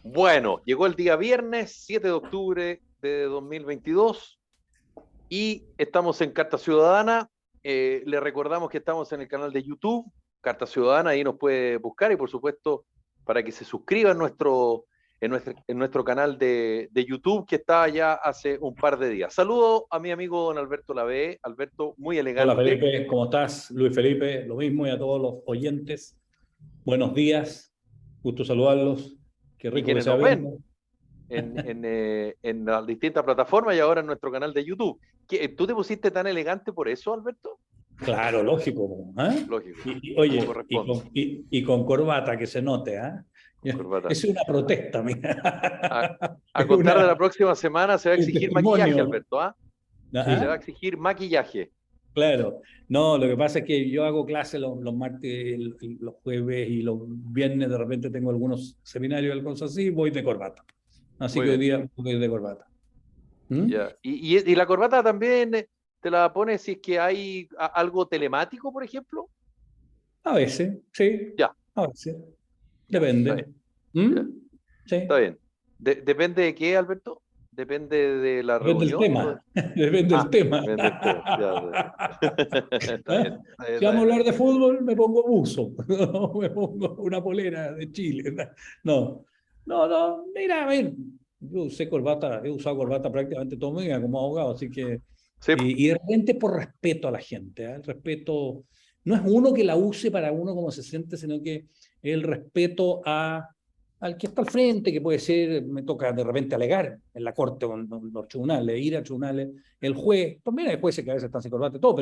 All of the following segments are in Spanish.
Bueno, llegó el día viernes 7 de octubre de 2022 y estamos en Carta Ciudadana. Le recordamos que estamos en el canal de YouTube, Carta Ciudadana, ahí nos puede buscar y por supuesto para que se suscriba en nuestro canal de YouTube que está ya hace un par de días. Saludo a mi amigo don Alberto Lavee. Alberto, muy Hola elegante. Felipe, ¿cómo estás? Luis Felipe, lo mismo y a todos los oyentes. Buenos días, gusto saludarlos. Qué Y rico que quienes sea nos ven viernes. en las distintas plataformas y ahora en nuestro canal de YouTube. ¿Tú te pusiste tan elegante por eso, Alberto? Claro, lógico. ¿Eh? Lógico, Oye, como corresponde, y con corbata, que se note. ¿Ah? con corbata. Es una protesta, A, mira. a Es contar de la próxima semana se va a un exigir maquillaje, testimonio. Alberto, ¿ah? Se va a ¿Ah? exigir maquillaje. Claro. No, lo que pasa es que yo hago clases los martes, los jueves y los viernes. De repente tengo algunos seminarios, algo así, voy de corbata. Así Muy que hoy bien, día voy de corbata. ¿Mm? ya. Y la corbata también te la pones si es que hay algo telemático, por ejemplo. A veces, sí, Ya, a veces, ya, está bien, depende. ¿Mm? ya, Sí, está bien. ¿Depende de qué, Alberto? ¿Depende de la depende del reunión? tema, depende del Ah, tema. depende del tema. Ya, está ¿Ah? bien, está bien, Si está vamos a bien. hablar de fútbol, me pongo buzo, me pongo una polera de Chile. No, no, mira, a ver, yo usé corbata, he usado corbata prácticamente toda mi vida como abogado, así que, Sí, y de repente por respeto a la gente, ¿eh? El respeto, no es uno que la use para uno como se siente, sino que el respeto al que está al frente, que puede ser, me toca de repente alegar en la corte o en los tribunales, ir a tribunales, el juez, también hay jueces que a veces están sin corbata y todo,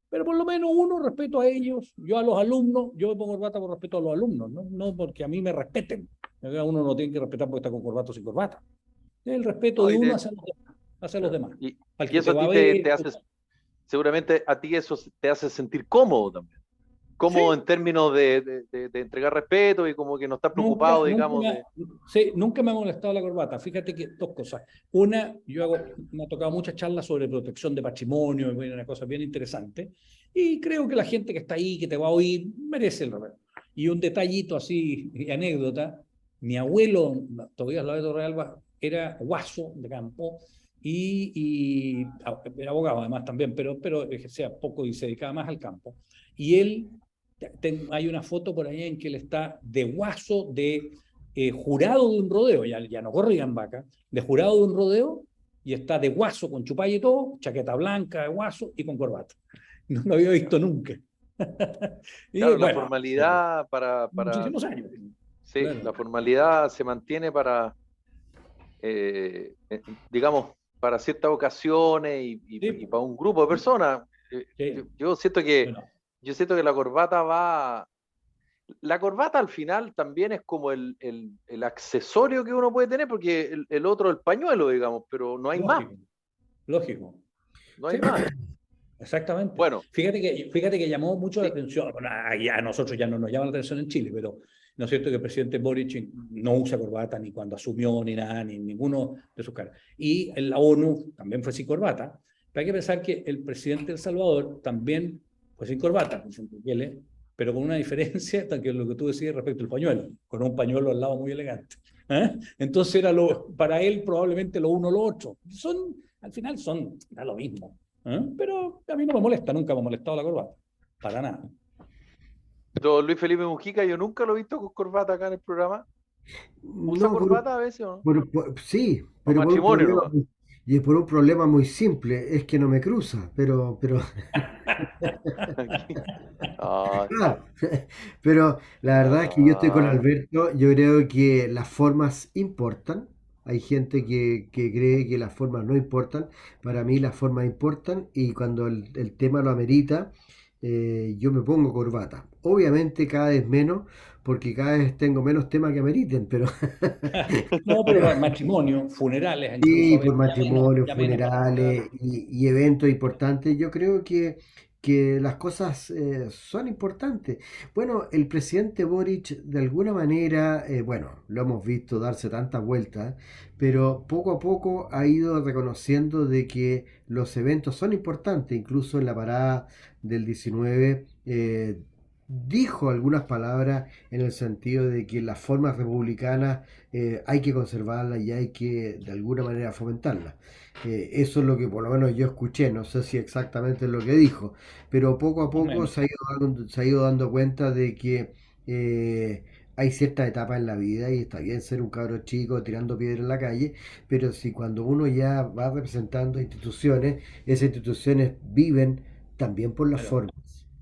pero por lo menos uno, respeto a ellos, yo a los alumnos, yo me pongo corbata por respeto a los alumnos, no porque a mí me respeten. Uno no tiene que respetar porque está con corbata o sin corbata. Es el respeto no, de uno hacia los demás, hacia los demás. Al y que eso te a va ti a te ver. hace, seguramente a ti eso te hace sentir cómodo también. Cómodo Sí, en términos de entregar respeto y como que no estás nunca, preocupado, digamos, de... sí, nunca me ha molestado la corbata. Fíjate que dos cosas. Una, me ha tocado muchas charlas sobre protección de patrimonio, una cosa bien interesante. Y creo que la gente que está ahí, que te va a oír, merece el respeto. Y un detallito así, anécdota, mi abuelo, Tobías Loreto Realba, era guaso de campo y era abogado además también, pero ejercía poco y se dedicaba más al campo. Y él hay una foto por ahí en que él está de guaso, de jurado de un rodeo, ya no corrían vaca, de jurado de un rodeo, y está de guaso con chupalla y todo, chaqueta blanca de guaso y con corbata. No lo había visto nunca. Y Claro, la bueno, formalidad muchísimos años. sí, Claro. la formalidad se mantiene digamos, para ciertas ocasiones y Sí, para un grupo de personas. Yo, sí. yo siento que, Bueno, yo siento que la corbata al final también es como el accesorio que uno puede tener, porque el otro, el pañuelo, digamos, pero no hay más, lógico, lógico. no hay Sí, más. exactamente. Bueno, Fíjate que llamó mucho la sí, atención, bueno, a nosotros ya no nos llama la atención en Chile, pero no es cierto que el presidente Boric no usa corbata ni cuando asumió, ni nada, ni ninguno de sus caras. Y en la ONU también fue sin corbata, pero hay que pensar que el presidente de El Salvador también fue sin corbata, pero con una diferencia, que lo que tú decías respecto al pañuelo, con un pañuelo al lado muy elegante. ¿Eh? Entonces para él probablemente lo uno o lo otro. Al final da lo mismo. ¿Eh? Pero a mí no me molesta, nunca me ha molestado la corbata. Para nada. don Luis Felipe Mujica, yo nunca lo he visto con corbata acá en el programa. ¿Usa No, corbata a veces o no? sí, Para pero por un matrimonio problema, nomás. y por un problema muy simple, es que no me cruza, pero, Ah, claro, pero la verdad es que yo estoy con ah, Alberto, yo creo que las formas importan, hay gente que cree que las formas no importan, para mí las formas importan y cuando el tema lo amerita, yo me pongo corbata. Obviamente cada vez menos, porque cada vez tengo menos temas que ameriten, pero... No, pero para matrimonio, funerales, incluso Sí, a por veces, matrimonios, ya menos. Claro. funerales y eventos importantes, yo creo que las cosas son importantes. Bueno, el presidente Boric, de alguna manera, bueno, lo hemos visto darse tantas vueltas, pero poco a poco ha ido reconociendo de que los eventos son importantes, incluso en la parada del 19. dijo algunas palabras en el sentido de que las formas republicanas hay que conservarlas y hay que de alguna manera fomentarlas. Eso es lo que por lo menos yo escuché, no sé si exactamente es lo que dijo, pero poco a más o poco menos. se ha ido dando cuenta de que hay ciertas etapas en la vida y está bien ser un cabro chico tirando piedra en la calle, pero si cuando uno ya va representando instituciones, esas instituciones viven también por las Claro. formas,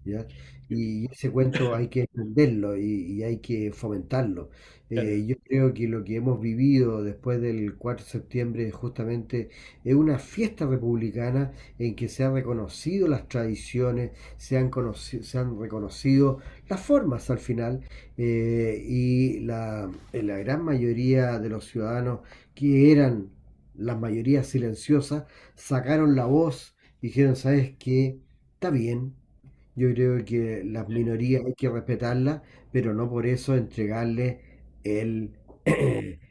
¿ya? Y ese cuento hay que entenderlo y hay que fomentarlo. Claro. Yo creo que lo que hemos vivido después del 4 de septiembre justamente es una fiesta republicana en que se han reconocido las tradiciones, se han reconocido las formas al final, y la gran mayoría de los ciudadanos que eran las mayorías silenciosas sacaron la voz y dijeron, ¿sabes qué? Está bien, yo creo que las Sí. minorías hay que respetarlas, pero no por eso entregarle el,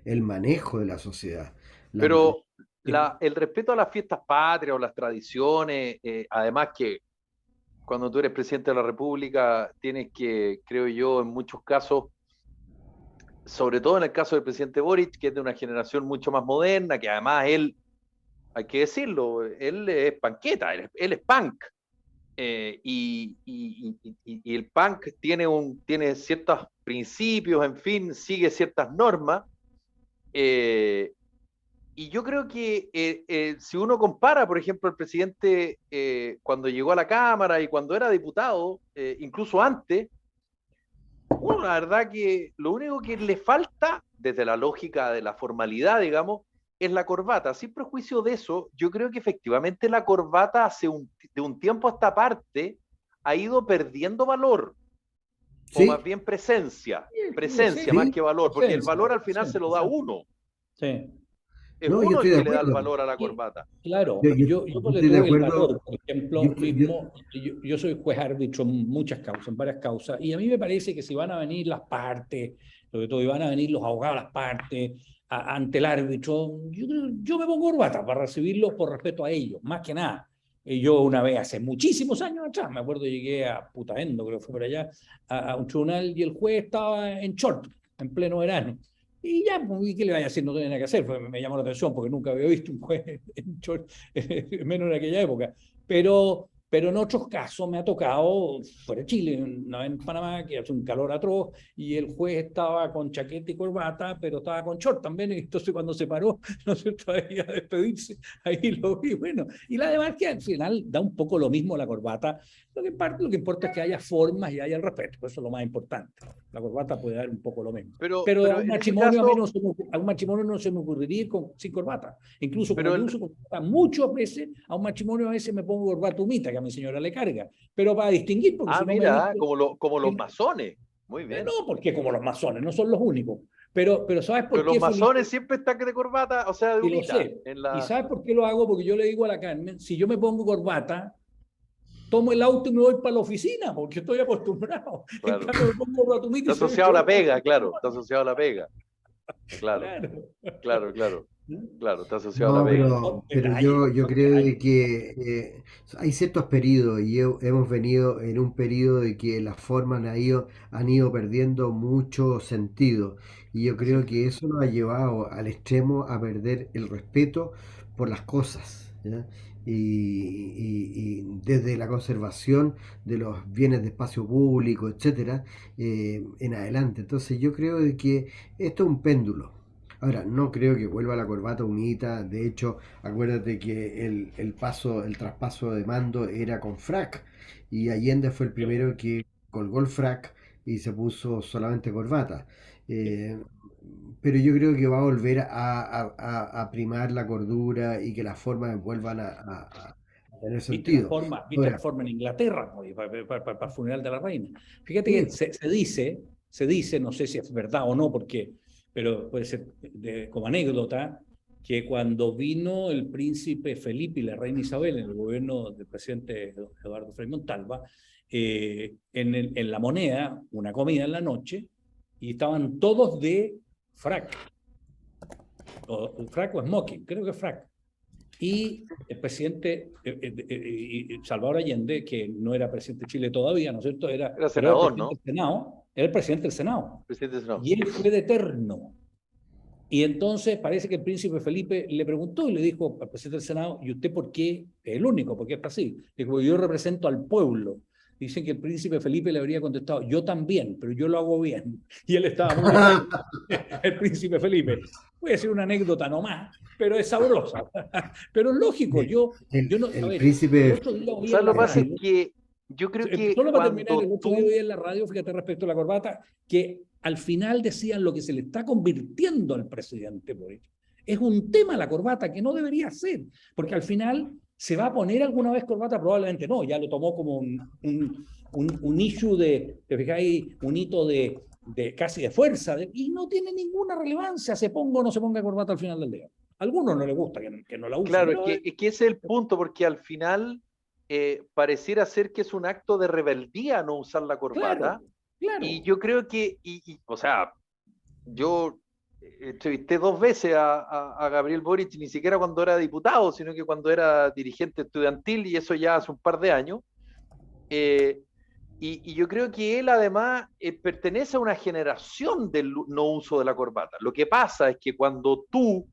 el manejo de la sociedad. La- Pero Sí. el respeto a las fiestas patrias o las tradiciones, además que cuando tú eres presidente de la República, tienes que, creo yo, en muchos casos, sobre todo en el caso del presidente Boric, que es de una generación mucho más moderna, que además él, hay que decirlo, él es panqueta, él es punk. Y el punk tiene ciertos principios, en fin, sigue ciertas normas. eh, y yo creo que si uno compara, por ejemplo, el presidente cuando llegó a la Cámara y cuando era diputado, incluso antes, uno la verdad que lo único que le falta, desde la lógica de la formalidad, digamos, es la corbata. Sin prejuicio de eso, yo creo que efectivamente la corbata de un tiempo a esta parte ha ido perdiendo valor, o más ¿Sí? bien presencia, Sí, presencia más ¿Sí? que valor, porque el presencia, valor al final se lo da presencia, uno, sí. es No, yo uno estoy el de que le da el acuerdo. valor a la Sí, corbata. claro, yo Yo ponle estoy de tú el acuerdo. valor, por Yo, ejemplo, estoy- yo- mismo, yo soy juez árbitro en muchas causas, en varias causas, y a mí me parece que si van a venir las partes, sobre todo, y van a venir los abogados las partes ante el árbitro, yo me pongo corbata para recibirlos por respeto a ellos, más que nada. Yo una vez, hace muchísimos años atrás, me acuerdo, llegué a Putaendo, creo que fue por allá, a un tribunal y el juez estaba en short, en pleno verano. Y ya, pues, ¿y qué le vaya a decir? No tenía nada que hacer. Me llamó la atención porque nunca había visto un juez en short, menos en aquella época. Pero en otros casos me ha tocado, fuera de Chile, una vez en Panamá, que hace un calor atroz, y el juez estaba con chaqueta y corbata, pero estaba con short también. Y entonces cuando se paró, no sé, todavía a despedirse, ahí lo vi. Bueno, y la demás que al final da un poco lo mismo la corbata. Lo que importa es que haya formas y haya el respeto. Eso es lo más importante. La corbata puede dar un poco lo mismo. Pero a Pero un en ese matrimonio caso, a un matrimonio no se me ocurriría ir sin corbata. Incluso como pero yo uso corbata muchas veces, a un matrimonio a veces me pongo corbata humita, que a mi señora le carga. Pero para distinguir, porque si no me he mira, visto, como los masones, muy bien. no, porque como los masones, no son los únicos. Pero ¿sabes Pero por los qué, Felipe? masones siempre están de corbata, o sea, de Y lo humita, sé. en ¿Y la... sabes por qué lo hago? Porque yo le digo a la Carmen, si yo me pongo corbata, tomo el auto y me voy para la oficina, porque estoy acostumbrado. En Claro. cambio, me pongo corbata humita Está y se ve asociado a peor. la pega, claro, está asociado a la pega, claro, Claro. claro, claro, claro, está asociado a la No, pega. Son pero detalles, yo son creo de detalles. que hay ciertos periodos y hemos venido en un periodo de que las formas han ido perdiendo mucho sentido. Y yo creo Sí, que eso nos ha llevado al extremo a perder el respeto por las cosas, ¿ya? Y desde la conservación de los bienes de espacio público, etcétera, en adelante. Entonces yo creo de que esto es un péndulo. Ahora, no creo que vuelva la corbata humita. De hecho, acuérdate que el traspaso de mando era con frac. Y Allende fue el yo, primero que colgó el frac y se puso solamente corbata. Eh, pero yo creo que va a volver a primar la cordura y que las formas vuelvan a tener sentido. viste la Ahora, forma en Inglaterra, pues, para el funeral de la reina. Fíjate que sí, se dice, no sé si es verdad o no, pero puede ser como anécdota, que cuando vino el príncipe Felipe y la reina Isabel en el gobierno del presidente Eduardo Frei Montalva, en la moneda, una comida en la noche, y estaban todos de frac, o frac o smoking, creo que frac. y el presidente Salvador Allende, que no era presidente de Chile todavía, ¿no es cierto? Era Pero era el senador, presidente ¿no? del Senado, era el presidente del Senado. Presidente del Senado. Y él fue de eterno. Y entonces parece que el príncipe Felipe le preguntó y le dijo al presidente del Senado, ¿y usted por qué? Es el único, ¿por qué está así? Dijo, yo represento al pueblo. Dicen que el príncipe Felipe le habría contestado, yo también, pero yo lo hago bien. Y él estaba muy bien, el príncipe Felipe. Voy a decir una anécdota nomás, pero es sabrosa. Pero es lógico, yo no, a El ver, el príncipe, otro día oí ¿Sabes en lo la que pasa? Es radio, que yo creo que solo para terminar, cuando el otro tú... día oí en la radio, fíjate respecto a la corbata, que al final decían lo que se le está convirtiendo al presidente Boric. Es un tema la corbata que no debería ser, porque al final se va a poner alguna vez corbata, probablemente no, ya lo tomó como un issue ¿te fijáis? Un hito casi de fuerza, y no tiene ninguna relevancia, se ponga o no se ponga corbata al final del día. A algunos no les gusta que no la usen, Claro, pero es que ese es el punto, porque al final pareciera ser que es un acto de rebeldía no usar la corbata. claro, claro. Y yo creo que, o sea, yo entrevisté 2 veces a Gabriel Boric, ni siquiera cuando era diputado, sino que cuando era dirigente estudiantil, y eso ya hace un par de años. Y yo creo que él además pertenece a una generación del no uso de la corbata. Lo que pasa es que cuando tú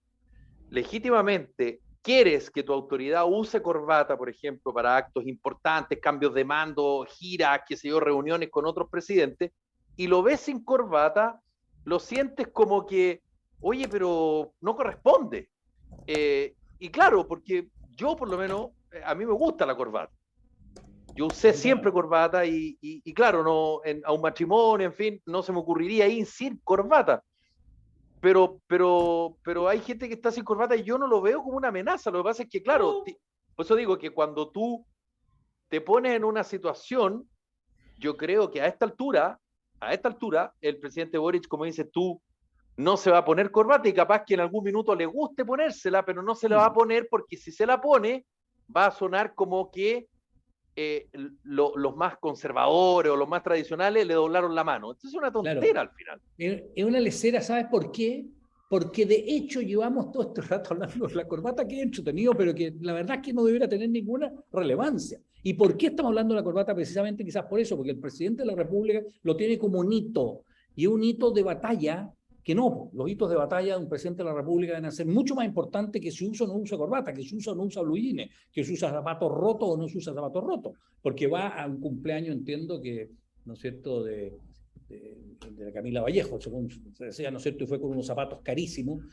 legítimamente quieres que tu autoridad use corbata, por ejemplo, para actos importantes, cambios de mando, giras, qué sé yo, reuniones con otros presidentes, y lo ves sin corbata, lo sientes como que, oye, pero no corresponde. Y claro, porque yo por lo menos, a mí me gusta la corbata. Yo usé siempre corbata y claro, no, a un matrimonio, en fin, no se me ocurriría ir sin corbata. Pero hay gente que está sin corbata y yo no lo veo como una amenaza. Lo que pasa es que, claro, por eso digo que cuando tú te pones en una situación, yo creo que a esta altura, el presidente Boric, como dices tú, no se va a poner corbata y capaz que en algún minuto le guste ponérsela, pero no se la va a poner porque si se la pone, va a sonar como que los más conservadores o los más tradicionales le doblaron la mano. Esto es una tontera Claro. al final. Es una lecera, ¿sabes por qué? Porque de hecho llevamos todo este rato hablando de la corbata, que es entretenido, pero que la verdad es que no debería tener ninguna relevancia. ¿Y por qué estamos hablando de la corbata? Precisamente quizás por eso, porque el presidente de la República lo tiene como un hito, y un hito de batalla, que no, los hitos de batalla de un presidente de la República deben ser mucho más importantes que si usa o no usa corbata, que si usa o no usa blue jeans, que si usa zapatos rotos o no se usa zapatos rotos, porque va a un cumpleaños, entiendo que, ¿no es cierto?, de la Camila Vallejo, según se decía, ¿no es cierto? Y fue con unos zapatos carísimos,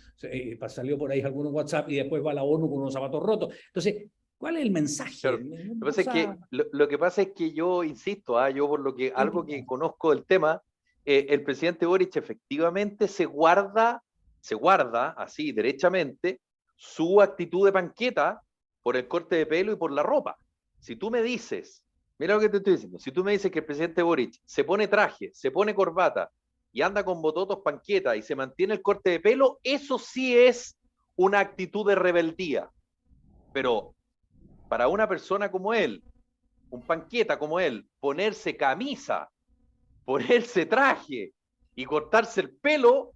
salió por ahí algunos WhatsApp y después va a la ONU con unos zapatos rotos. Entonces, ¿cuál es el mensaje? Claro, lo que pasa es que yo insisto, yo por lo que algo que conozco del tema, el presidente Boric efectivamente se guarda así derechamente su actitud de panqueta por el corte de pelo y por la ropa. Si tú me dices, mira lo que te estoy diciendo, si tú me dices que el presidente Boric se pone traje, se pone corbata y anda con bototos panqueta y se mantiene el corte de pelo, eso sí es una actitud de rebeldía. Pero para una persona como él, un panqueta como él, ponerse camisa, ponerse traje y cortarse el pelo,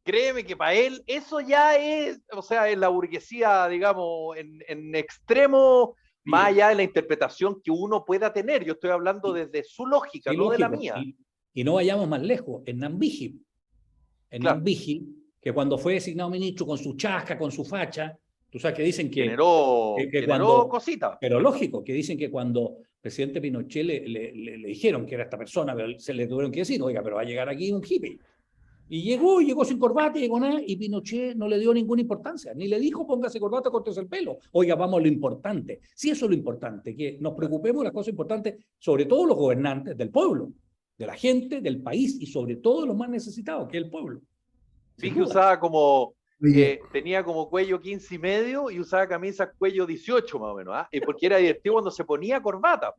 créeme que para él eso ya es, o sea, es la burguesía, digamos, en extremo, más allá de la interpretación que uno pueda tener. Yo estoy hablando desde su lógica, no de la mía. Y no vayamos más lejos, en Nambiji, Claro. que cuando fue designado ministro con su chasca, con su facha, tú sabes que dicen que generó cositas. Pero lógico, que dicen que cuando el presidente Pinochet le dijeron que era esta persona, se le tuvieron que decir, oiga, pero va a llegar aquí un hippie. Y llegó sin corbata, llegó nada, y Pinochet no le dio ninguna importancia, ni le dijo póngase corbata, córtese el pelo. Oiga, vamos a lo importante. Sí, eso es lo importante, que nos preocupemos de las cosas importantes, sobre todo los gobernantes del pueblo, de la gente, del país, y sobre todo los más necesitados, que es el pueblo. Vi que usaba como, tenía como cuello 15 y medio y usaba camisa cuello 18 más o menos, porque era divertido cuando se ponía corbata.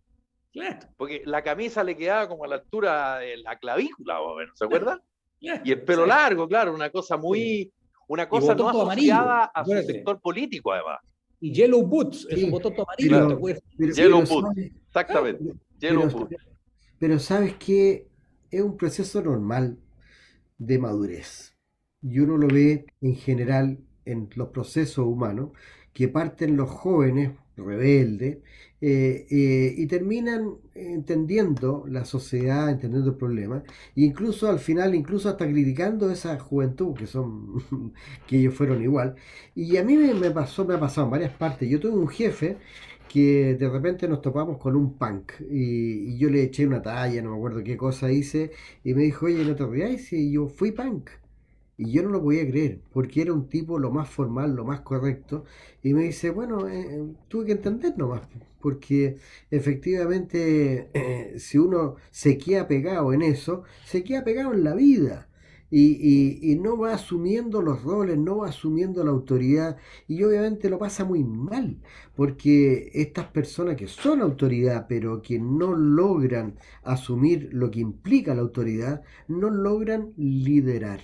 Claro. Porque la camisa le quedaba como a la altura de la clavícula, más o menos, ¿se acuerdan? Claro. Y el pelo largo, claro, una cosa no asociada a su sector político, además. Y Yellow Boots, es un botón amarillo, ¿te acuerdas? Yellow Boots, exactamente. Yellow Boots. Pero sabes que es un proceso normal de madurez. Y uno lo ve en general en los procesos humanos, que parten los jóvenes rebeldes y terminan entendiendo la sociedad, entendiendo el problema, e incluso al final, incluso hasta criticando esa juventud que son, que ellos fueron igual. Y a mí me ha pasado en varias partes. Yo tuve un jefe que de repente nos topamos con un punk y yo le eché una talla, no me acuerdo qué cosa hice, y me dijo, oye, no te rías, si yo fui punk. Y yo no lo podía creer, porque era un tipo lo más formal, lo más correcto. Y me dice, bueno, tuve que entender nomás, porque efectivamente si uno se queda pegado en eso, se queda pegado en la vida. Y no va asumiendo los roles, no va asumiendo la autoridad y obviamente lo pasa muy mal, porque estas personas que son autoridad pero que no logran asumir lo que implica la autoridad, no logran liderar.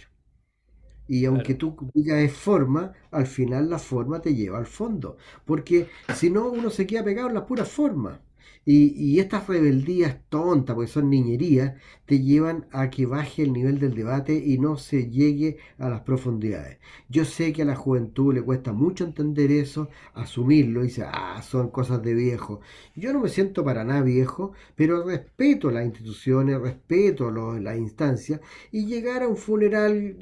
Y aunque Claro. tú digas es forma, al final la forma te lleva al fondo. Porque si no, uno se queda pegado en la pura forma. Y estas rebeldías tontas, porque son niñerías, te llevan a que baje el nivel del debate y no se llegue a las profundidades. Yo sé que a la juventud le cuesta mucho entender eso, asumirlo, y dice, ah, son cosas de viejo. Yo no me siento para nada viejo, pero respeto las instituciones, respeto las instancias y llegar a un funeral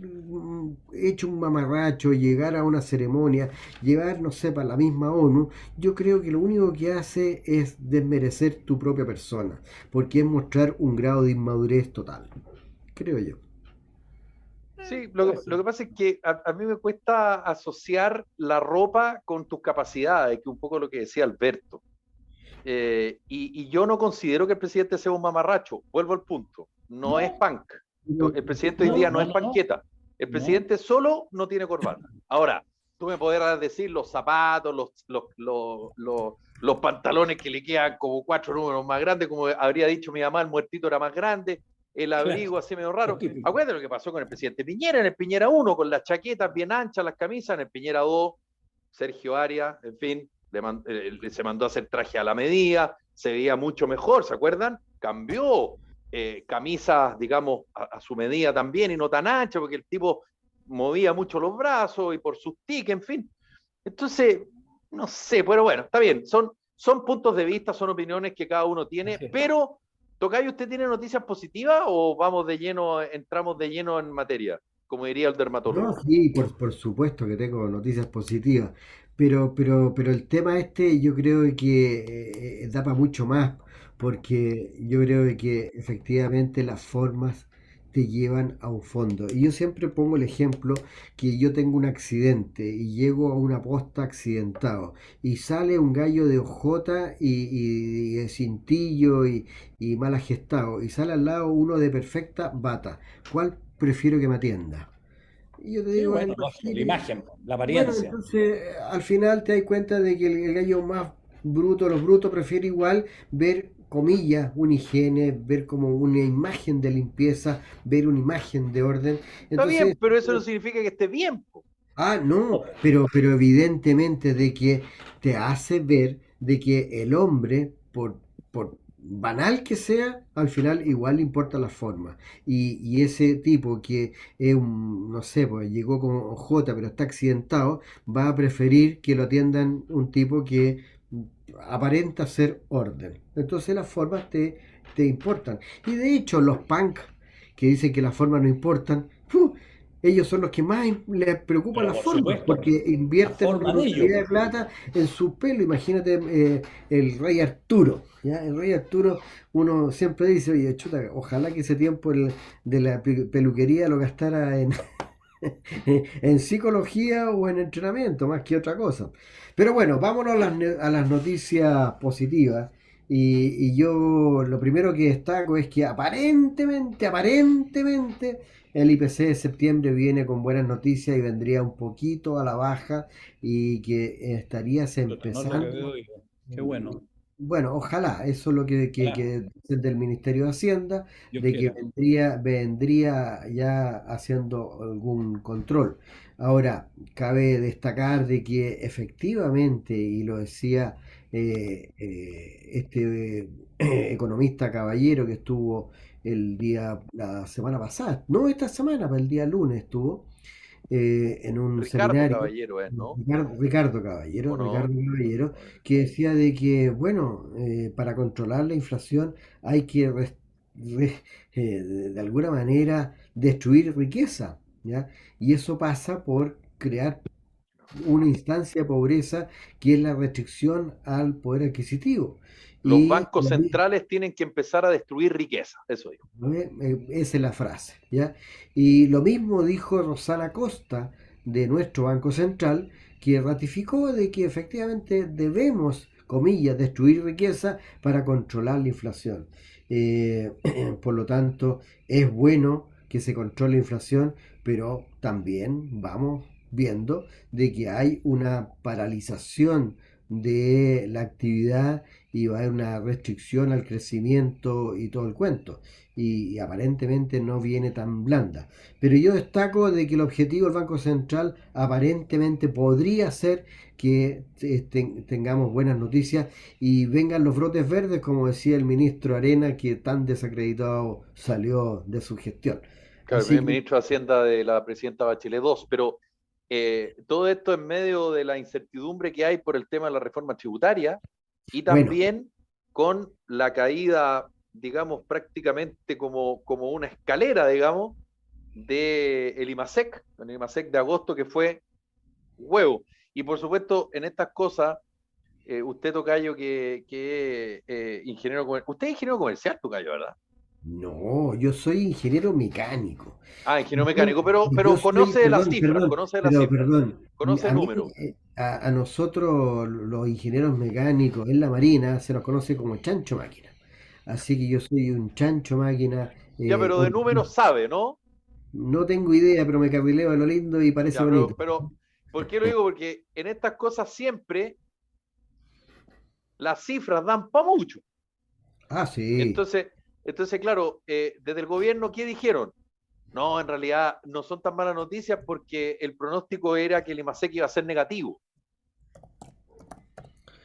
hecho un mamarracho, llegar a una ceremonia, llevar, no sé, para la misma ONU, yo creo que lo único que hace es desmerecer tu propia persona, porque es mostrar un grado de inmadurez total, creo yo. Sí, Puede lo ser. que pasa es que a mí me cuesta asociar la ropa con tus capacidades, que es un poco lo que decía Alberto. Y yo no considero que el presidente sea un mamarracho. Vuelvo al punto. No es No, punk. Pero, El presidente hoy no, día no no, es no, no, panqueta. El no. presidente solo no tiene corbata. Ahora, tú me podrás decir los zapatos, los pantalones que le quedan como 4 números más grandes, como habría dicho mi mamá, el muertito era más grande, el Claro, abrigo así medio lo raro. típico. Acuérdate lo que pasó con el presidente Piñera en el Piñera 1, con las chaquetas bien anchas, las camisas, en el Piñera 2, Sergio Arias, en fin, se mandó a hacer traje a la medida, se veía mucho mejor, ¿se acuerdan? Cambió camisas, digamos, su medida también y no tan ancha, porque el tipo movía mucho los brazos y por sus tics, en fin. Entonces, no sé, pero bueno, está bien, son puntos de vista, son opiniones que cada uno tiene, Así es. pero, Tocayo, ¿usted tiene noticias positivas o vamos de lleno, entramos de lleno en materia, como diría el No, dermatólogo? sí, por supuesto que tengo noticias positivas, pero el tema este yo creo que da para mucho más, porque yo creo de que efectivamente las formas te llevan a un fondo. Y yo siempre pongo el ejemplo que yo tengo un accidente y llego a una posta accidentado y sale un gallo de ojota y de cintillo y mal gestado y sale al lado uno de perfecta bata. ¿Cuál prefiero que me atienda? Y yo te Sí, digo, bueno, lógico, la imagine, imagen, la bueno, apariencia. entonces al final te das cuenta de que el gallo más bruto, los brutos, prefiere igual ver, comillas, una higiene, ver como una imagen de limpieza, ver una imagen de orden. Está bien, Entonces, pero eso no significa que esté bien, po. ah, no, Ojo, pero evidentemente de que te hace ver de que el hombre, por banal que sea, al final igual le importa la forma. Y ese tipo que es un, no sé, pues llegó con J, pero está accidentado, va a preferir que lo atiendan un tipo que aparenta ser orden. Entonces las formas te importan. Y de hecho los punk que dicen que las formas no importan, ellos son los que más les preocupan pero las por formas, supuesto, porque la invierten una forma de ello, brutalidad de pues. plata en su pelo. Imagínate el rey Arturo. ¿Ya? El rey Arturo, uno siempre dice, oye, chuta, ojalá que ese tiempo de la peluquería lo gastara en psicología o en entrenamiento, más que otra cosa. Pero bueno, vámonos a las noticias positivas. Y yo lo primero que destaco es que aparentemente, el IPC de septiembre viene con buenas noticias y vendría un poquito a la baja y que estarías Chuta, no es lo que empezando. veo yo. Qué bueno. Bueno, ojalá, eso es lo Ojalá, que dicen del Ministerio de Hacienda, Dios de que quiera. vendría ya haciendo algún control. Ahora, cabe destacar de que efectivamente, y lo decía este economista caballero que estuvo la semana pasada, no esta semana, pero el día lunes estuvo, en un Ricardo seminario, Caballero es, ¿no? ¿O Ricardo no? Caballero, que decía de que, bueno, para controlar la inflación hay que re- de alguna manera destruir riqueza, ¿ya? Y eso pasa por crear una instancia de pobreza que es la restricción al poder adquisitivo. Los Y bancos centrales tienen que empezar a destruir riqueza, eso digo. esa es la frase, ¿ya? Y lo mismo dijo Rosana Costa de nuestro Banco Central, que ratificó de que efectivamente debemos, comillas, destruir riqueza para controlar la inflación. Eh, por lo tanto, es bueno que se controle la inflación, pero también vamos viendo de que hay una paralización de la actividad y va a haber una restricción al crecimiento y todo el cuento y aparentemente no viene tan blanda. Pero yo destaco de que el objetivo del Banco Central aparentemente podría ser que tengamos buenas noticias y vengan los brotes verdes, como decía el ministro Arena, que tan desacreditado salió de su gestión. Claro, el Así primer que, ministro de Hacienda de la presidenta Bachelet II, pero todo esto en medio de la incertidumbre que hay por el tema de la reforma tributaria y bueno, también con la caída, digamos, prácticamente como una escalera, digamos, de el IMASEC de agosto, que fue huevo. Y por supuesto, en estas cosas, usted, Tocayo, que ingeniero comercial, usted es ingeniero comercial, Tocayo, ¿verdad? no, yo soy ingeniero mecánico. Ah, ingeniero Yo, mecánico, yo pero soy, perdón, perdón, conoce las cifras, perdón. conoce A el mí, número. a nosotros, los ingenieros mecánicos en la Marina, se nos conoce como chancho máquina. Así que yo soy un chancho máquina. Ya, pero de números sabe, ¿no? No tengo idea, pero me carrileo a lo lindo y parece Ya, bonito. ¿por qué lo digo? Porque en estas cosas siempre las cifras dan para mucho. Ah, sí. Entonces, claro, desde el gobierno, ¿qué dijeron? No, en realidad no son tan malas noticias porque el pronóstico era que el IMASEC iba a ser negativo,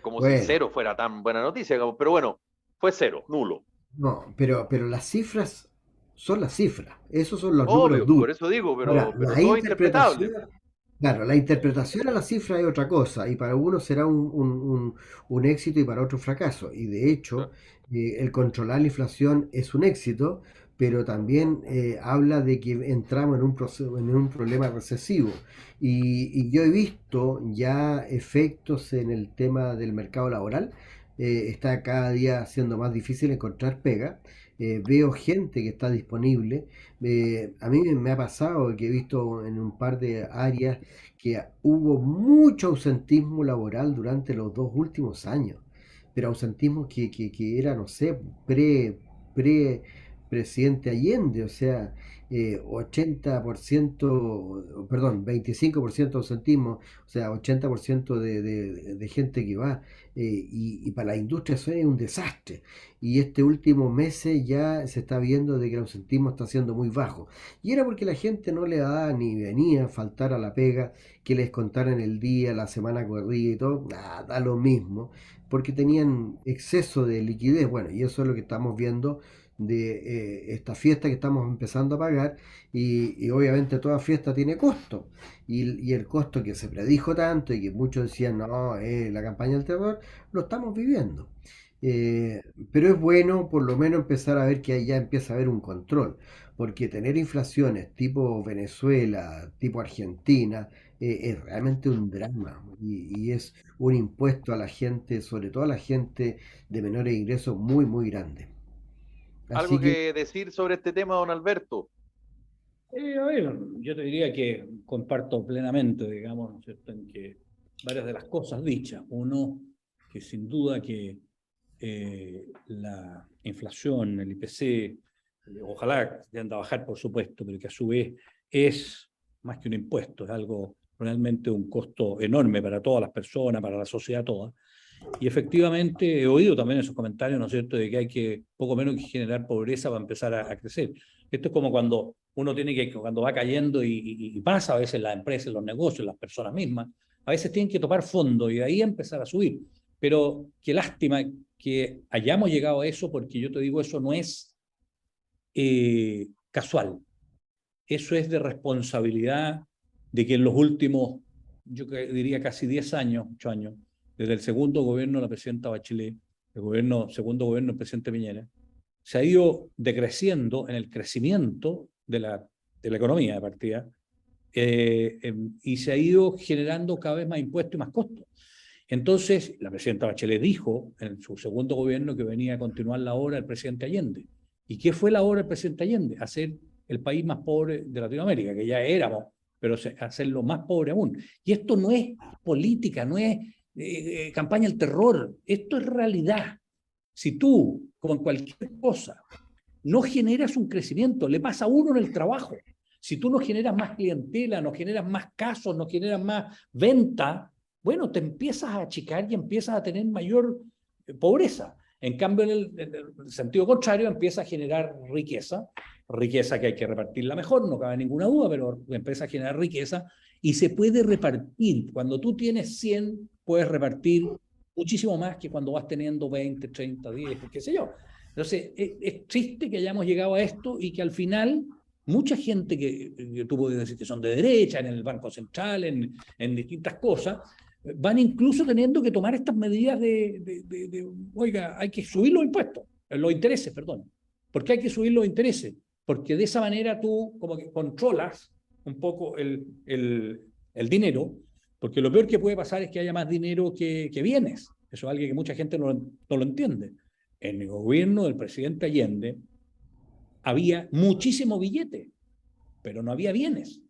como si Bueno, cero fuera tan buena noticia, digamos. Pero bueno, fue cero, nulo. no, pero las cifras son las cifras. Esos son los números Obvio, por duros. eso digo, Ahora, pero la todo es interpretable. interpretación, claro, la interpretación a la cifra es otra cosa, y para uno será un éxito y para otro fracaso. Y de hecho, el controlar la inflación es un éxito, pero también habla de que entramos en un proceso, en un problema recesivo. Y yo he visto ya efectos en el tema del mercado laboral. Está cada día siendo más difícil encontrar pega. Veo gente que está disponible. A mí me ha pasado que he visto en un par de áreas que hubo mucho ausentismo laboral durante los 2 últimos años, pero ausentismo que era, no sé, pre presidente Allende, o sea, 80%, perdón, 25% ausentismo, o sea, 80% de gente que va, y para la industria eso es un desastre. Y este último meses ya se está viendo de que el ausentismo está siendo muy bajo. Y era porque la gente no le daba ni venía a faltar a la pega, que les contaran el día, la semana corrida y todo, nada, da lo mismo, porque tenían exceso de liquidez. Bueno, y eso es lo que estamos viendo de esta fiesta que estamos empezando a pagar, y obviamente toda fiesta tiene costo, y el costo que se predijo tanto y que muchos decían, no, la campaña del terror, lo estamos viviendo. Eh, pero es bueno por lo menos empezar a ver que ahí ya empieza a haber un control, porque tener inflaciones tipo Venezuela, tipo Argentina, es realmente un drama, y es un impuesto a la gente, sobre todo a la gente de menores ingresos, muy, muy grande. ¿Algo Así que, que decir sobre este tema, don Alberto? A ver, yo te diría que comparto plenamente, digamos, ¿no es cierto?, en que varias de las cosas dichas. Uno, que sin duda que la inflación, el IPC, ojalá tienda a bajar, por supuesto, pero que a su vez es más que un impuesto, es algo realmente un costo enorme para todas las personas, para la sociedad toda. Y efectivamente he oído también esos comentarios, ¿no es cierto?, de que hay que poco menos que generar pobreza para empezar a crecer. Esto es como cuando uno tiene que, cuando va cayendo y pasa a veces las empresas, los negocios, las personas mismas, a veces tienen que topar fondo y de ahí empezar a subir. Pero qué lástima que hayamos llegado a eso, porque yo te digo, eso no es casual. Eso es de responsabilidad de que en los últimos, diría casi 10 años, 8 años, desde el segundo gobierno de la presidenta Bachelet, segundo gobierno del presidente Piñera, se ha ido decreciendo en el crecimiento de la economía de partida, y se ha ido generando cada vez más impuestos y más costos. Entonces, la presidenta Bachelet dijo en su segundo gobierno que venía a continuar la obra del presidente Allende. ¿Y qué fue la obra del presidente Allende? Hacer el país más pobre de Latinoamérica, que ya éramos, pero hacerlo más pobre aún. Y esto no es política, no es campaña del terror, esto es realidad. Si tú, como en cualquier cosa, no generas un crecimiento, le pasa a uno en el trabajo. Si tú no generas más clientela, no generas más casos, no generas más venta, bueno, te empiezas a achicar y empiezas a tener mayor pobreza. En cambio, en el sentido contrario, empieza a generar riqueza que hay que repartirla mejor, no cabe ninguna duda, pero empieza a generar riqueza y se puede repartir. Cuando tú tienes 100, puedes repartir muchísimo más que cuando vas teniendo 20, 30, 10, qué sé yo. Entonces, es triste que hayamos llegado a esto y que al final mucha gente que tú puedes decir que son de derecha, en el Banco Central, en distintas cosas, van incluso teniendo que tomar estas medidas oiga, hay que subir los intereses, perdón. ¿Por qué hay que subir los intereses? Porque de esa manera tú como que controlas un poco el dinero, porque lo peor que puede pasar es que haya más dinero que bienes. Eso es algo que mucha gente no lo entiende. En el gobierno del presidente Allende había muchísimo billete, pero no había bienes.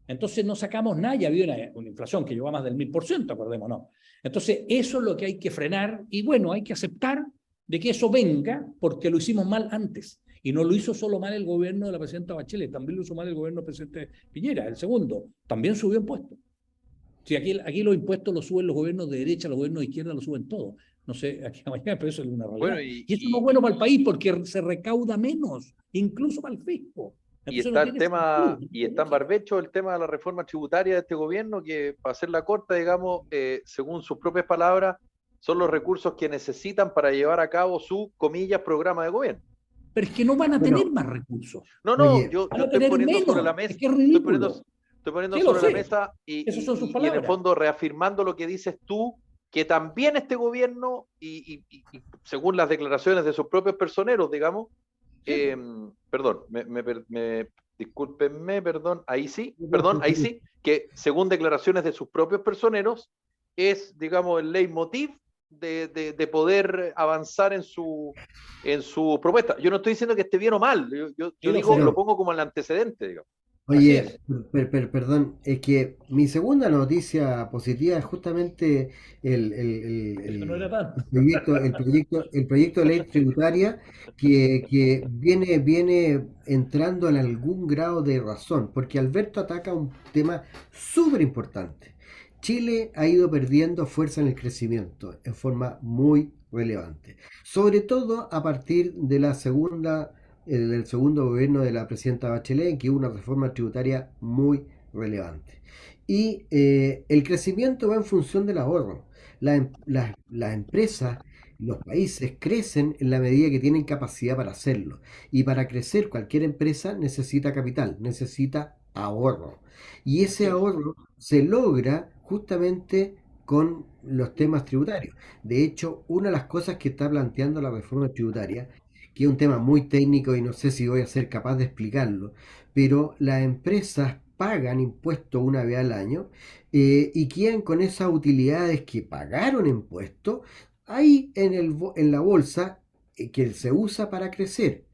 Entonces no sacamos nada y había una inflación que llevaba más del 1000%, acordémonos. Entonces eso es lo que hay que frenar y bueno, hay que aceptar de que eso venga porque lo hicimos mal antes. Y no lo hizo solo mal el gobierno de la presidenta Bachelet, también lo hizo mal el gobierno del presidente Piñera, el segundo. También subió impuestos. Sí, aquí los impuestos los suben los gobiernos de derecha, los gobiernos de izquierda los suben todos. No sé, aquí a mañana, pero eso es una realidad. Bueno, y eso no es bueno para el país porque se recauda menos, incluso para el fisco. Y Entonces está no el tiene tema, sentido. y está en barbecho el tema de la reforma tributaria de este gobierno, que para hacerla corta, digamos, según sus propias palabras, son los recursos que necesitan para llevar a cabo su, comillas, programa de gobierno. Pero es que no van a tener Bueno, más recursos, No, oye, yo van a estoy tener poniendo sobre menos. la mesa, Es que es ridículo. estoy poniendo Sí, lo sobre la sé. mesa Esas son sus y en el palabras. fondo reafirmando lo que dices tú, que también este gobierno, y según las declaraciones de sus propios personeros, digamos, Sí, pues. perdón, discúlpenme, perdón, ahí sí, que según declaraciones de sus propios personeros, es, digamos, el leitmotiv de poder avanzar en su propuesta. Yo no estoy diciendo que esté bien o mal, Sí, yo lo digo, lo sé. pero pongo como el antecedente, digamos. Así oye, es. perdón, es que mi segunda noticia positiva es justamente Eso no era tanto. el proyecto de ley tributaria que viene entrando en algún grado de razón, porque Alberto ataca un tema súper importante. Chile ha ido perdiendo fuerza en el crecimiento en forma muy relevante, sobre todo a partir de del segundo gobierno de la presidenta Bachelet, que hubo una reforma tributaria muy relevante. Y el crecimiento va en función del ahorro. Las empresas, los países crecen en la medida que tienen capacidad para hacerlo. Y para crecer cualquier empresa necesita capital, necesita ahorro. Y ese Así es. ahorro se logra justamente con los temas tributarios. De hecho, una de las cosas que está planteando la reforma tributaria, que es un tema muy técnico y no sé si voy a ser capaz de explicarlo, pero las empresas pagan impuestos una vez al año y quedan con esas utilidades que pagaron impuestos ahí en la bolsa que se usa para crecer.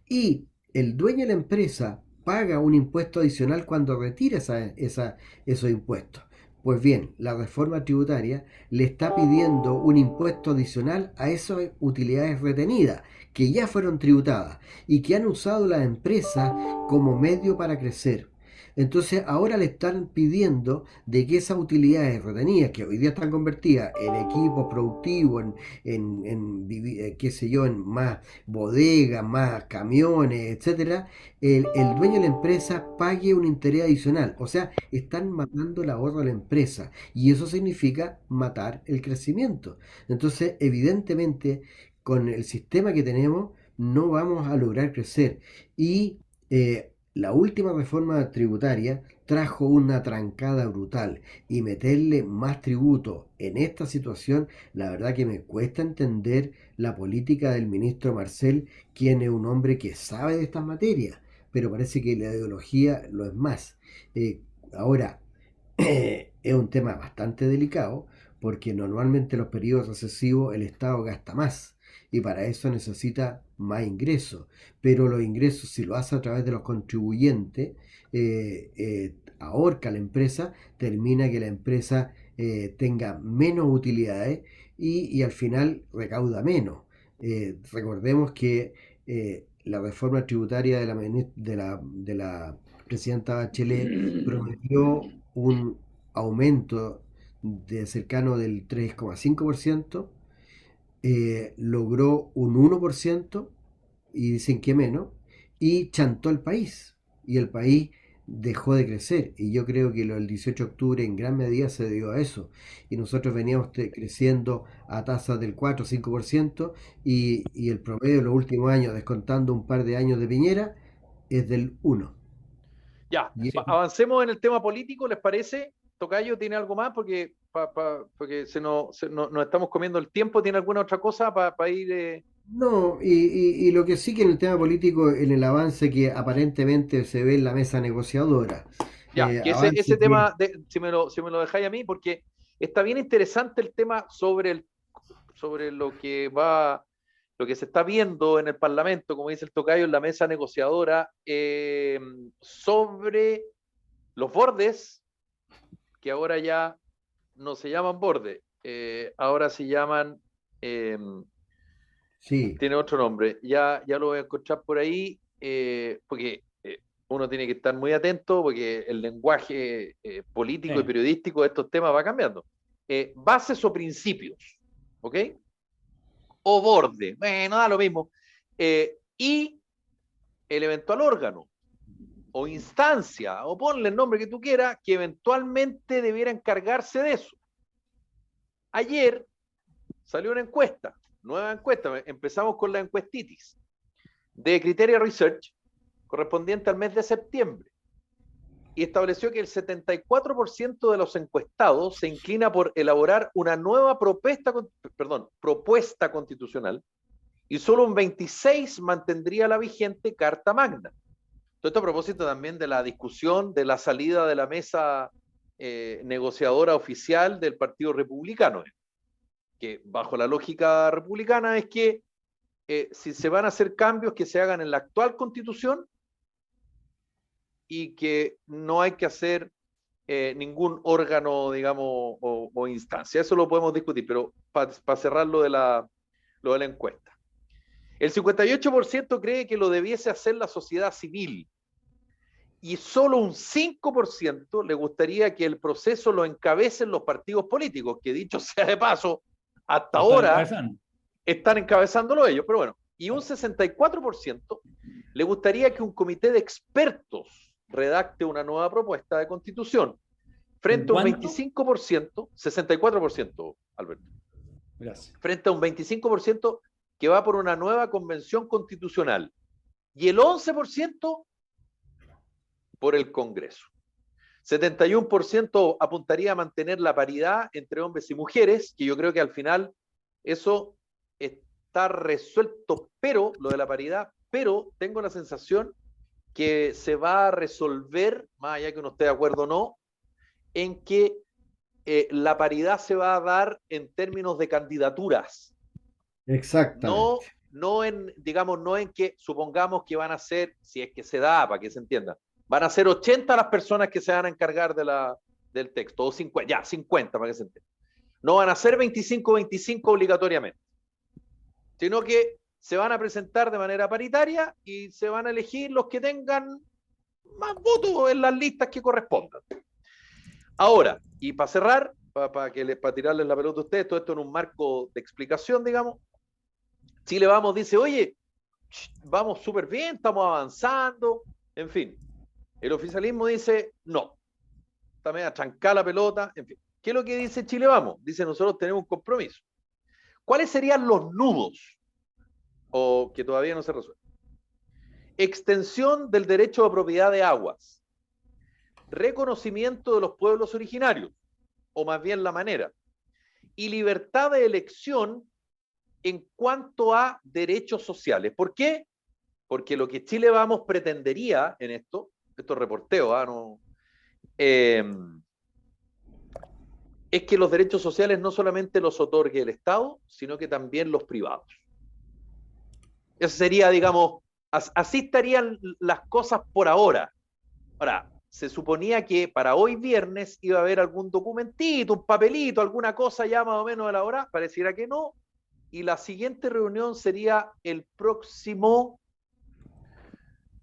Y el dueño de la empresa paga un impuesto adicional cuando retira esos impuestos. Pues bien, la reforma tributaria le está pidiendo un impuesto adicional a esas utilidades retenidas que ya fueron tributadas y que han usado las empresas como medio para crecer. Entonces ahora le están pidiendo de que esas utilidades retenidas, que hoy día están convertidas en equipos productivos, qué sé yo, en más bodegas, más camiones, etcétera, el dueño de la empresa pague un interés adicional. O sea, están matando el ahorro de la empresa y eso significa matar el crecimiento. Entonces, evidentemente, con el sistema que tenemos, no vamos a lograr crecer. Y la última reforma tributaria trajo una trancada brutal y meterle más tributo en esta situación, la verdad que me cuesta entender la política del ministro Marcel, quien es un hombre que sabe de estas materias, pero parece que la ideología lo es más. Ahora, es un tema bastante delicado porque normalmente en los periodos recesivos el Estado gasta más y para eso necesita más ingresos, pero los ingresos si lo hace a través de los contribuyentes ahorca a la empresa, termina que la empresa tenga menos utilidades y al final recauda menos. Recordemos que la reforma tributaria de la presidenta Bachelet prometió un aumento de cercano del 3,5%, logró un 1% y dicen que menos, y chantó el país. Y el país dejó de crecer. Y yo creo que lo del 18 de octubre en gran medida se debió a eso. Y nosotros veníamos creciendo a tasas del 4 o 5% y el promedio de los últimos años, descontando un par de años de Piñera, es del 1%. Ya, Y avancemos en el tema político, ¿les parece? Tocayo, ¿tiene algo más? Porque nos estamos comiendo el tiempo. ¿Tiene alguna otra cosa para ir? no, y lo que sí que en el tema político, en el avance que aparentemente se ve en la mesa negociadora, Ya, que ese avance que, tema, si me lo dejáis a mí, porque está bien interesante el tema sobre lo que se está viendo en el Parlamento, como dice el tocayo, en la mesa negociadora, sobre los bordes, que ahora ya no se llaman bordes, ahora se llaman, sí, tiene otro nombre, ya lo voy a encontrar por ahí, porque uno tiene que estar muy atento, porque el lenguaje político y Sí. periodístico de estos temas va cambiando. Bases o principios, ¿ok? O borde, bueno, da lo mismo. Y el eventual órgano o instancia, o ponle el nombre que tú quieras, que eventualmente debiera encargarse de eso. Ayer salió una encuesta, nueva encuesta, empezamos con la encuestitis, de Criteria Research, correspondiente al mes de septiembre, y estableció que el 74% de los encuestados se inclina por elaborar una nueva propuesta constitucional, y solo un 26% mantendría la vigente Carta Magna. Todo esto a propósito también de la discusión de la salida de la mesa negociadora oficial del Partido Republicano, que bajo la lógica republicana es que si se van a hacer cambios, que se hagan en la actual constitución y que no hay que hacer ningún órgano, digamos, o instancia. Eso lo podemos discutir, pero para cerrar lo de la encuesta. El 58% cree que lo debiese hacer la sociedad civil y solo un 5% le gustaría que el proceso lo encabecen los partidos políticos, que dicho sea de paso, hasta Lo están ahora encabezando. están encabezándolo ellos, pero bueno, y un 64% le gustaría que un comité de expertos redacte una nueva propuesta de constitución, ¿Un frente a un cuánto? 25%, 64%, Alberto, Gracias. frente a un 25% que va por una nueva convención constitucional, y el 11% por el Congreso. 71% apuntaría a mantener la paridad entre hombres y mujeres, que yo creo que al final eso está resuelto, pero lo de la paridad, pero tengo la sensación que se va a resolver, más allá que uno esté de acuerdo o no, en que la paridad se va a dar en términos de candidaturas, no, exactamente. no en, digamos, no en que supongamos que van a ser, si es que se da, para que se entienda, van a ser 80 las personas que se van a encargar del texto, o 50, ya, 50 para que se entienda. No van a ser 25 obligatoriamente, sino que se van a presentar de manera paritaria y se van a elegir los que tengan más votos en las listas que correspondan. Ahora, y para cerrar, para tirarles la pelota a ustedes, todo esto en un marco de explicación, digamos, Chile Vamos dice, oye, vamos súper bien, estamos avanzando, en fin. El oficialismo dice, no, está media trancada la pelota, en fin. ¿Qué es lo que dice Chile Vamos? Dice, nosotros tenemos un compromiso. ¿Cuáles serían los nudos o que todavía no se resuelven? extensión del derecho a propiedad de aguas, reconocimiento de los pueblos originarios, o más bien la manera, y libertad de elección en cuanto a derechos sociales. ¿Por qué? Porque lo que Chile Vamos pretendería en esto reporteo, no, es que los derechos sociales no solamente los otorgue el Estado, sino que también los privados. Eso sería, digamos, así estarían las cosas por ahora. Ahora, se suponía que para hoy viernes iba a haber algún documentito, un papelito, alguna cosa ya más o menos a la hora, pareciera que no, y la siguiente reunión sería el próximo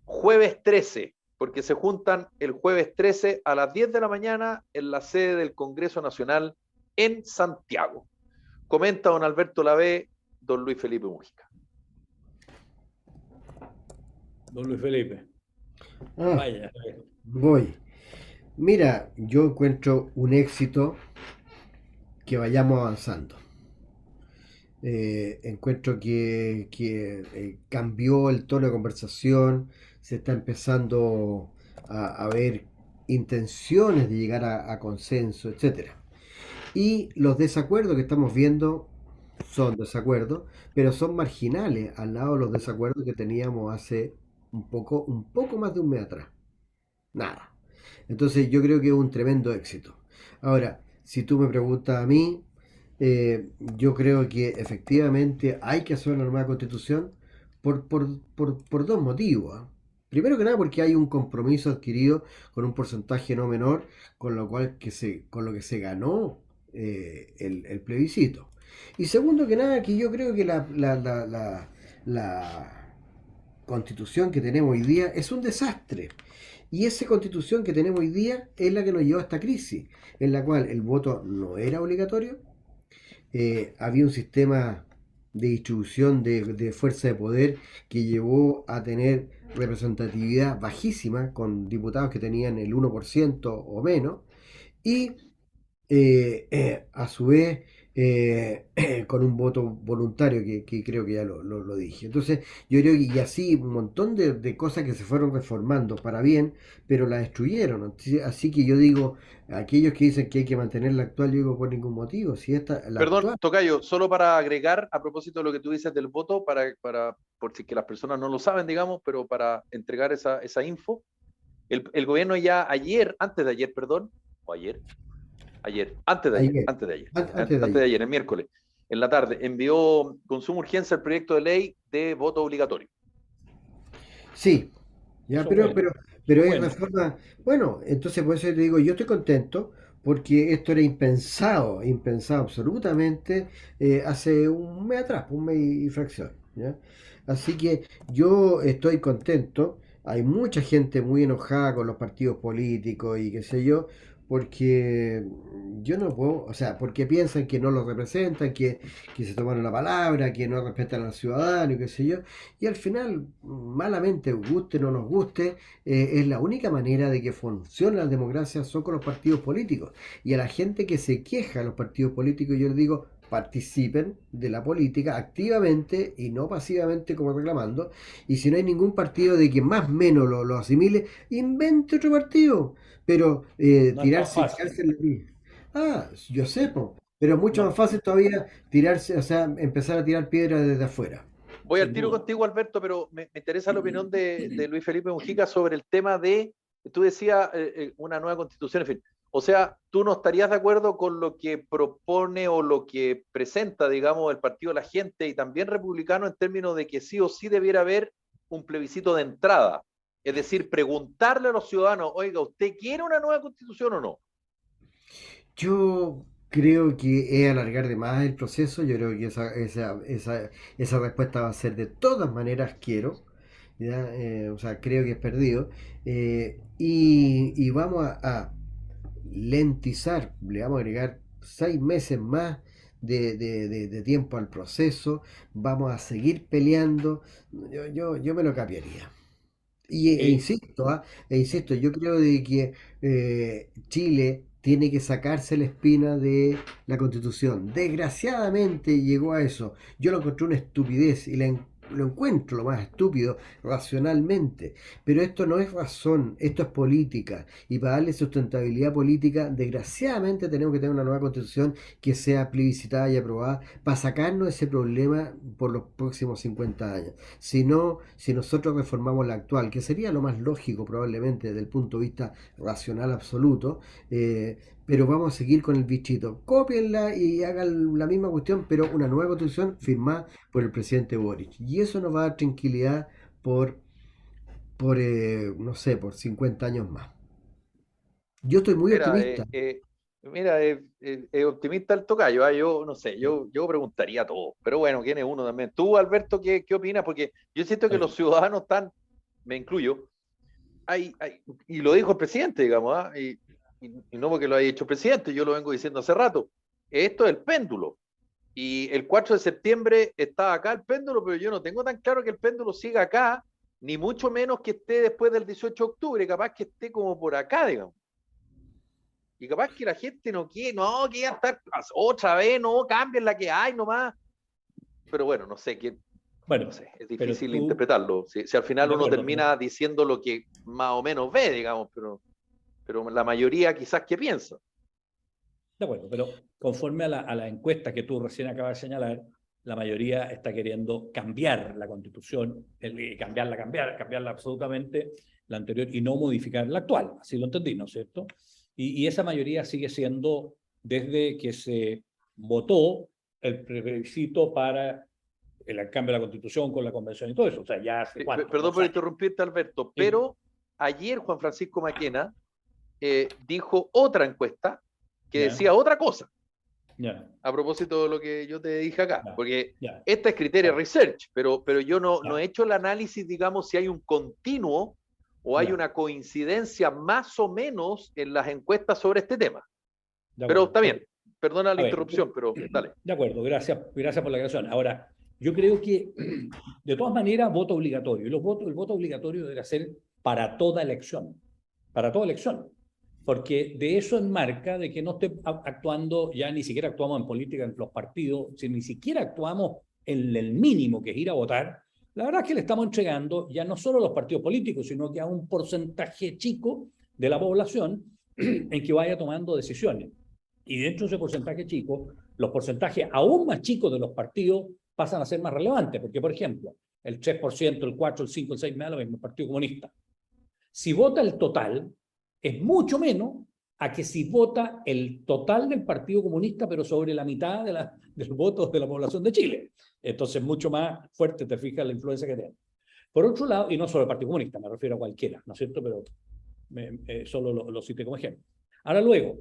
jueves 13, porque se juntan el jueves 13 a las 10 de la mañana en la sede del Congreso Nacional en Santiago. Comenta don Alberto Lavé, don Luis Felipe Mujica. Don Luis Felipe. Vaya. Voy. Mira, yo encuentro un éxito que vayamos avanzando. Encuentro que cambió el tono de conversación, se está empezando a ver intenciones de llegar a consenso, etcétera. Y los desacuerdos que estamos viendo son desacuerdos, pero son marginales al lado de los desacuerdos que teníamos hace un poco más de un mes atrás. Nada. Entonces yo creo que es un tremendo éxito. Ahora, si tú me preguntas a mí, yo creo que efectivamente hay que hacer una nueva constitución por dos motivos. ¿Ah? Primero que nada porque hay un compromiso adquirido con un porcentaje no menor, con lo que se ganó el plebiscito. Y segundo que nada que yo creo que la constitución que tenemos hoy día es un desastre. Y esa constitución que tenemos hoy día es la que nos llevó a esta crisis, en la cual el voto no era obligatorio, había un sistema de distribución de fuerza de poder que llevó a tener representatividad bajísima, con diputados que tenían el 1% o menos, y a su vez con un voto voluntario que creo que ya lo dije. Entonces yo creo que y así un montón de cosas que se fueron reformando para bien, pero la destruyeron. Así que yo digo, aquellos que dicen que hay que mantener la actual, yo digo por ningún motivo. Si la Perdón, actual, Tocayo, solo para agregar a propósito de lo que tú dices del voto, por si que las personas no lo saben, digamos, pero para entregar esa info, el gobierno ya antes de ayer, perdón, o ayer, antes de ayer, antes de ayer. el miércoles, en la tarde, envió con suma urgencia el proyecto de ley de voto obligatorio. Sí, ya, Eso pero, bueno. pero, pero es Bueno, reforma. Bueno, entonces por eso te digo, yo estoy contento porque esto era impensado absolutamente hace un mes atrás, un mes y fracción, ¿ya? Así que yo estoy contento. Hay mucha gente muy enojada con los partidos políticos y qué sé yo, porque yo no puedo, o sea, porque piensan que no los representan, que se tomaron la palabra, que no respetan a los ciudadanos y qué sé yo. Y al final, malamente, guste o no nos guste, es la única manera de que funcione la democracia son con los partidos políticos. Y a la gente que se queja de los partidos políticos, yo les digo, participen de la política activamente y no pasivamente como reclamando. Y si no hay ningún partido de que más o menos lo asimile, invente otro partido. Pero no es tan tirarse fácil. en la... Yo sé, po, pero es mucho más No, fácil todavía tirarse, o sea, empezar a tirar piedras desde afuera. Voy al sin tiro duda. contigo, Alberto, pero me interesa la opinión de Luis Felipe Mujica sobre el tema de, tú decías, una nueva constitución, en fin. O sea, ¿tú no estarías de acuerdo con lo que propone o lo que presenta, digamos, el Partido de la Gente y también republicano en términos de que sí o sí debiera haber un plebiscito de entrada? Es decir, preguntarle a los ciudadanos, oiga, ¿usted quiere una nueva constitución o no? Yo creo que es alargar de más el proceso. Yo creo que esa respuesta va a ser de todas maneras quiero. ¿Ya? O sea, creo que es perdido. Y vamos a lentizar, le vamos a agregar 6 meses más de tiempo al proceso. Vamos a seguir peleando. Yo me lo cambiaría. Eh, Insisto, yo creo de que Chile tiene que sacarse la espina de la Constitución. Desgraciadamente llegó a eso. Yo lo encontré una estupidez y lo encuentro lo más estúpido racionalmente, pero esto no es razón, esto es política, y para darle sustentabilidad política, desgraciadamente tenemos que tener una nueva constitución que sea plebiscitada y aprobada para sacarnos ese problema por los próximos 50 años. Si no, si nosotros reformamos la actual, que sería lo más lógico probablemente desde el punto de vista racional absoluto, pero vamos a seguir con el bichito. Cópienla y hagan la misma cuestión, pero una nueva constitución firmada por el presidente Boric. Y eso nos va a dar tranquilidad por, no sé, por 50 años más. Yo estoy muy Mira, optimista. mira, optimista el tocayo, yo no sé, yo preguntaría todo, pero bueno, ¿quién es uno también? Tú, Alberto, ¿qué opinas? Porque yo siento que los ciudadanos están, me incluyo, y lo dijo el presidente, digamos, y no porque lo haya hecho el presidente, yo lo vengo diciendo hace rato, esto es el péndulo, y el 4 de septiembre estaba acá el péndulo, pero yo no tengo tan claro que el péndulo siga acá, ni mucho menos que esté después del 18 de octubre, capaz que esté como por acá, digamos. Y capaz que la gente no quiere estar otra vez, no, cambien la que hay nomás. Pero bueno, no sé, Bueno, no sé, es difícil tú, interpretarlo. Si al final de uno acuerdo, termina diciendo lo que más o menos ve, digamos, pero la mayoría quizás que piensa. de acuerdo, pero conforme a la encuesta que tú recién acabas de señalar, la mayoría está queriendo cambiar la constitución, cambiarla absolutamente, la anterior, y no modificar la actual. Así lo entendí, ¿no es cierto? Y esa mayoría sigue siendo desde que se votó el plebiscito para el cambio de la constitución con la convención y todo eso. O sea, ya hace cuánto, Perdón 2 por años. interrumpirte, Alberto, Sí. pero ayer Juan Francisco Maquena dijo otra encuesta que Ya, decía otra cosa. ya, A propósito de lo que yo te dije acá, ya, porque ya, esta es criterio ya, research, pero yo no ya, he hecho el análisis, digamos, si hay un continuo o hay ya, una coincidencia más o menos en las encuestas sobre este tema. de Pero acuerdo. está Ok. bien, perdona la A ver, interrupción, pero dale. de acuerdo, gracias por la aclaración. Ahora, yo creo que de todas maneras, voto obligatorio. El voto obligatorio debe ser para toda elección, porque de eso enmarca de que no esté actuando, ya ni siquiera actuamos en política en los partidos, si ni siquiera actuamos en el mínimo que es ir a votar. La verdad es que le estamos entregando ya no solo a los partidos políticos, sino que a un porcentaje chico de la población en que vaya tomando decisiones. Y dentro de ese porcentaje chico, los porcentajes aún más chicos de los partidos pasan a ser más relevantes, porque, por ejemplo, el 3%, el 4%, el 5%, el 6%, me da lo mismo, el Partido Comunista. Si vota el total, es mucho menos a que si vota el total del Partido Comunista, pero sobre la mitad de los votos de la población de Chile. Entonces, mucho más fuerte, te fijas, la influencia que tiene. Por otro lado, y no solo el Partido Comunista, me refiero a cualquiera, ¿no es cierto? Pero solo lo cité como ejemplo. Ahora luego,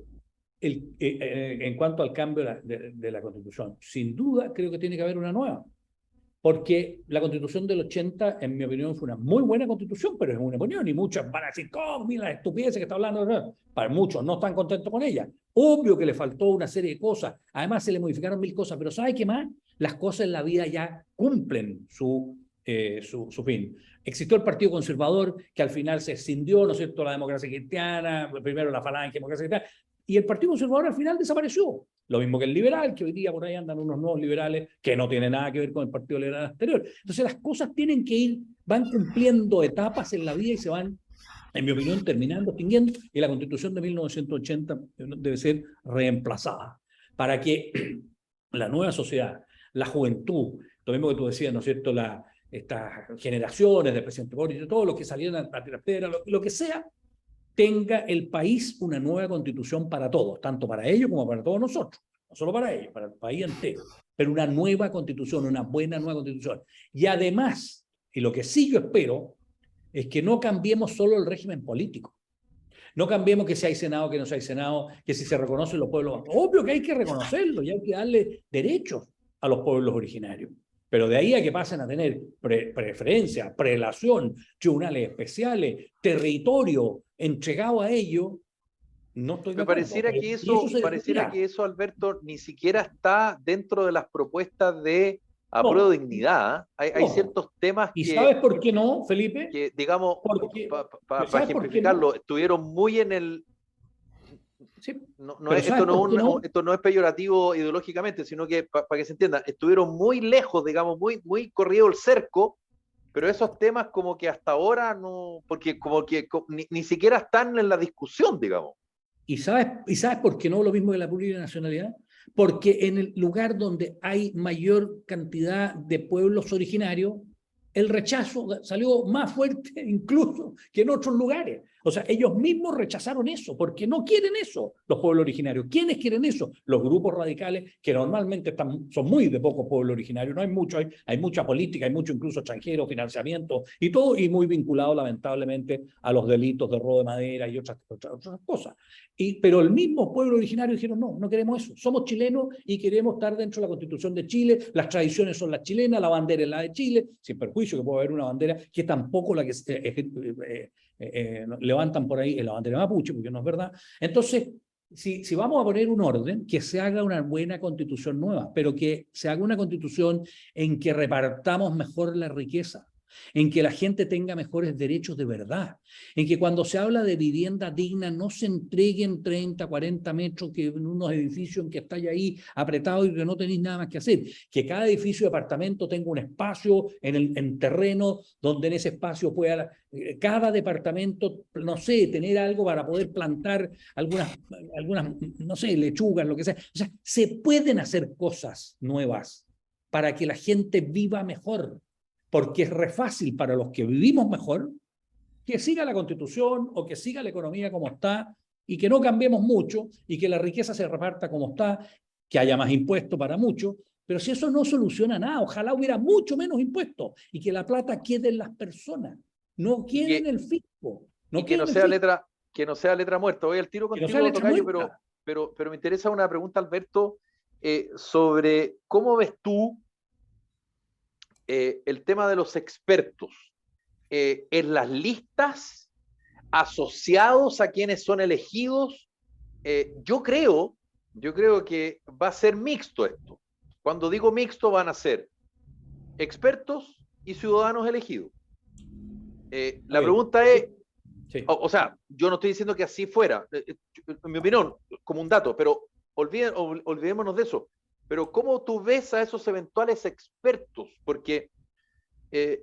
en cuanto al cambio de la Constitución, sin duda creo que tiene que haber una nueva, porque la Constitución del 80, en mi opinión, fue una muy buena Constitución, pero es una opinión, y muchos van a decir, ¿cómo? Mira la estupidez que está hablando. Para muchos no están contentos con ella. Obvio que le faltó una serie de cosas, además se le modificaron 1000 cosas, pero ¿sabe qué más? Las cosas en la vida ya cumplen su fin. Existió el Partido Conservador, que al final se escindió, ¿no es cierto?, la democracia cristiana, primero la falange, democracia cristiana, y el Partido Conservador al final desapareció. Lo mismo que el liberal, que hoy día por ahí andan unos nuevos liberales que no tienen nada que ver con el Partido Liberal anterior. Entonces las cosas tienen que ir, van cumpliendo etapas en la vida y se van, en mi opinión, terminando, extinguiendo, y la Constitución de 1980 debe ser reemplazada para que la nueva sociedad, la juventud, lo mismo que tú decías, ¿no es cierto?, estas generaciones del presidente Boric, todo lo que salieron a tirar piedra, lo que sea, tenga el país una nueva constitución para todos, tanto para ellos como para todos nosotros, no solo para ellos, para el país entero, pero una nueva constitución, una buena nueva constitución. Y además, y lo que sí yo espero, es que no cambiemos solo el régimen político. No cambiemos que si hay Senado, que no si hay Senado, que si se reconocen los pueblos. Obvio que hay que reconocerlo y hay que darle derechos a los pueblos originarios. Pero de ahí a que pasen a tener preferencia, prelación, tribunales especiales, territorio entregado a ellos, no estoy de Me acuerdo. pareciera que eso, Alberto, ni siquiera está dentro de las propuestas de apruebo No, dignidad. Hay no. ciertos temas ¿Y sabes por qué no, Felipe? digamos, Porque, para ¿sabes por qué no? ejemplificarlo, estuvieron muy en el, Sí. Esto no es peyorativo ideológicamente, sino que para que se entienda, estuvieron muy lejos, digamos, muy corrido el cerco, pero esos temas como que hasta ahora no, porque como que ni siquiera están en la discusión, digamos. ¿Y sabes por qué no lo mismo que la plurinacionalidad? Porque en el lugar donde hay mayor cantidad de pueblos originarios, el rechazo salió más fuerte incluso que en otros lugares. O sea, ellos mismos rechazaron eso, porque no quieren eso los pueblos originarios. ¿Quiénes quieren eso? Los grupos radicales, que normalmente son muy de pocos pueblos originarios. No hay mucho, hay mucha política, hay mucho incluso extranjero, financiamiento y todo, y muy vinculado lamentablemente a los delitos de robo de madera y otras cosas. Pero el mismo pueblo originario dijeron, no queremos eso. Somos chilenos y queremos estar dentro de la Constitución de Chile. Las tradiciones son las chilenas, la bandera es la de Chile, sin perjuicio que puede haber una bandera que tampoco la que levantan por ahí es la bandera mapuche, porque no es verdad. Entonces, si vamos a poner un orden, que se haga una buena constitución nueva, pero que se haga una constitución en que repartamos mejor la riqueza, en que la gente tenga mejores derechos de verdad, en que cuando se habla de vivienda digna no se entreguen 30, 40 metros que en unos edificios en que estáis ahí apretados y que no tenéis nada más que hacer, que cada edificio de apartamento tenga un espacio en terreno donde en ese espacio pueda cada departamento, no sé, tener algo para poder plantar algunas, no sé, lechugas, lo que sea. O sea, se pueden hacer cosas nuevas para que la gente viva mejor, porque es re fácil para los que vivimos mejor que siga la Constitución o que siga la economía como está y que no cambiemos mucho y que la riqueza se reparta como está, que haya más impuestos para muchos, pero si eso no soluciona nada, ojalá hubiera mucho menos impuestos y que la plata quede en las personas, no quede en el fisco. Y que no sea letra muerta. Voy al tiro contigo, Tocayo, pero me interesa una pregunta, Alberto, sobre cómo ves tú el tema de los expertos en las listas asociados a quienes son elegidos. Yo creo que va a ser mixto esto. Cuando digo mixto, van a ser expertos y ciudadanos elegidos. La pregunta es, sí. O sea, yo no estoy diciendo que así fuera, en mi opinión, como un dato, pero olvidémonos de eso. Pero ¿cómo tú ves a esos eventuales expertos? Porque,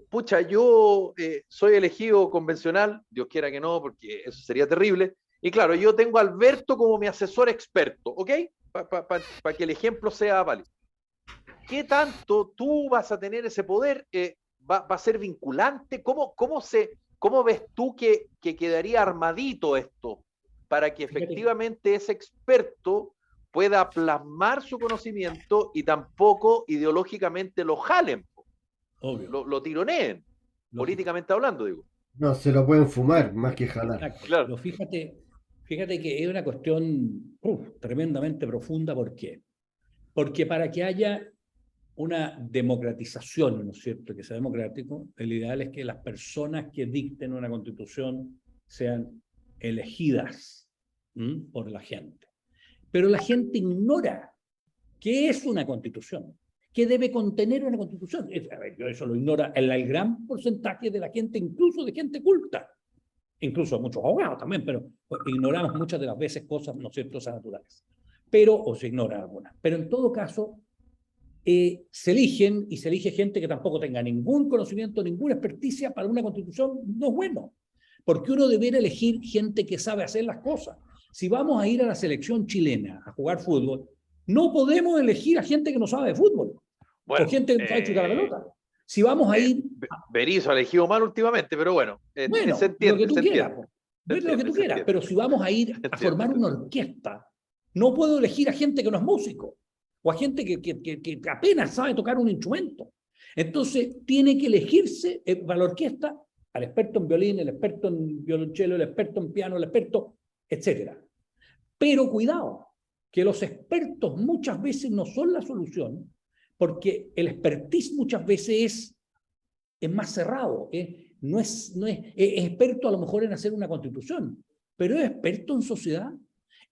pucha, yo soy elegido convencional, Dios quiera que no, porque eso sería terrible. Y claro, yo tengo a Alberto como mi asesor experto, ¿ok? Para que el ejemplo sea válido. ¿Qué tanto tú vas a tener ese poder? ¿Va a ser vinculante? ¿Cómo ves tú que quedaría armadito esto para que efectivamente ese experto pueda plasmar su conocimiento y tampoco ideológicamente lo jalen, lo tironeen, políticamente hablando, digo? No, se lo pueden fumar más que jalar. Exacto. Claro. Pero fíjate que es una cuestión tremendamente profunda. ¿Por qué? Porque para que haya una democratización, ¿no es cierto?, que sea democrático, el ideal es que las personas que dicten una constitución sean elegidas por la gente. Pero la gente ignora qué es una constitución, qué debe contener una constitución. Eso lo ignora el gran porcentaje de la gente, incluso de gente culta, incluso muchos abogados también, pero ignoramos muchas de las veces cosas, ¿no es cierto?, naturales. O se ignoran algunas. Pero en todo caso, se elige gente que tampoco tenga ningún conocimiento, ninguna experticia para una constitución. No es bueno, porque uno debería elegir gente que sabe hacer las cosas. Si vamos a ir a la selección chilena a jugar fútbol, no podemos elegir a gente que no sabe de fútbol, o gente que no sabe chutar la pelota. Si vamos a ir... Berizzo ha elegido mal últimamente, pero bueno, se entiende, lo que tú quieras, pero si vamos a ir a formar una orquesta, no puedo elegir a gente que no es músico, o a gente que apenas sabe tocar un instrumento. Entonces, tiene que elegirse para la orquesta al experto en violín, el experto en violonchelo, el experto en piano, el experto, etc. Pero cuidado, que los expertos muchas veces no son la solución, porque el expertise muchas veces es más cerrado, no es experto a lo mejor en hacer una constitución, pero es experto en sociedad,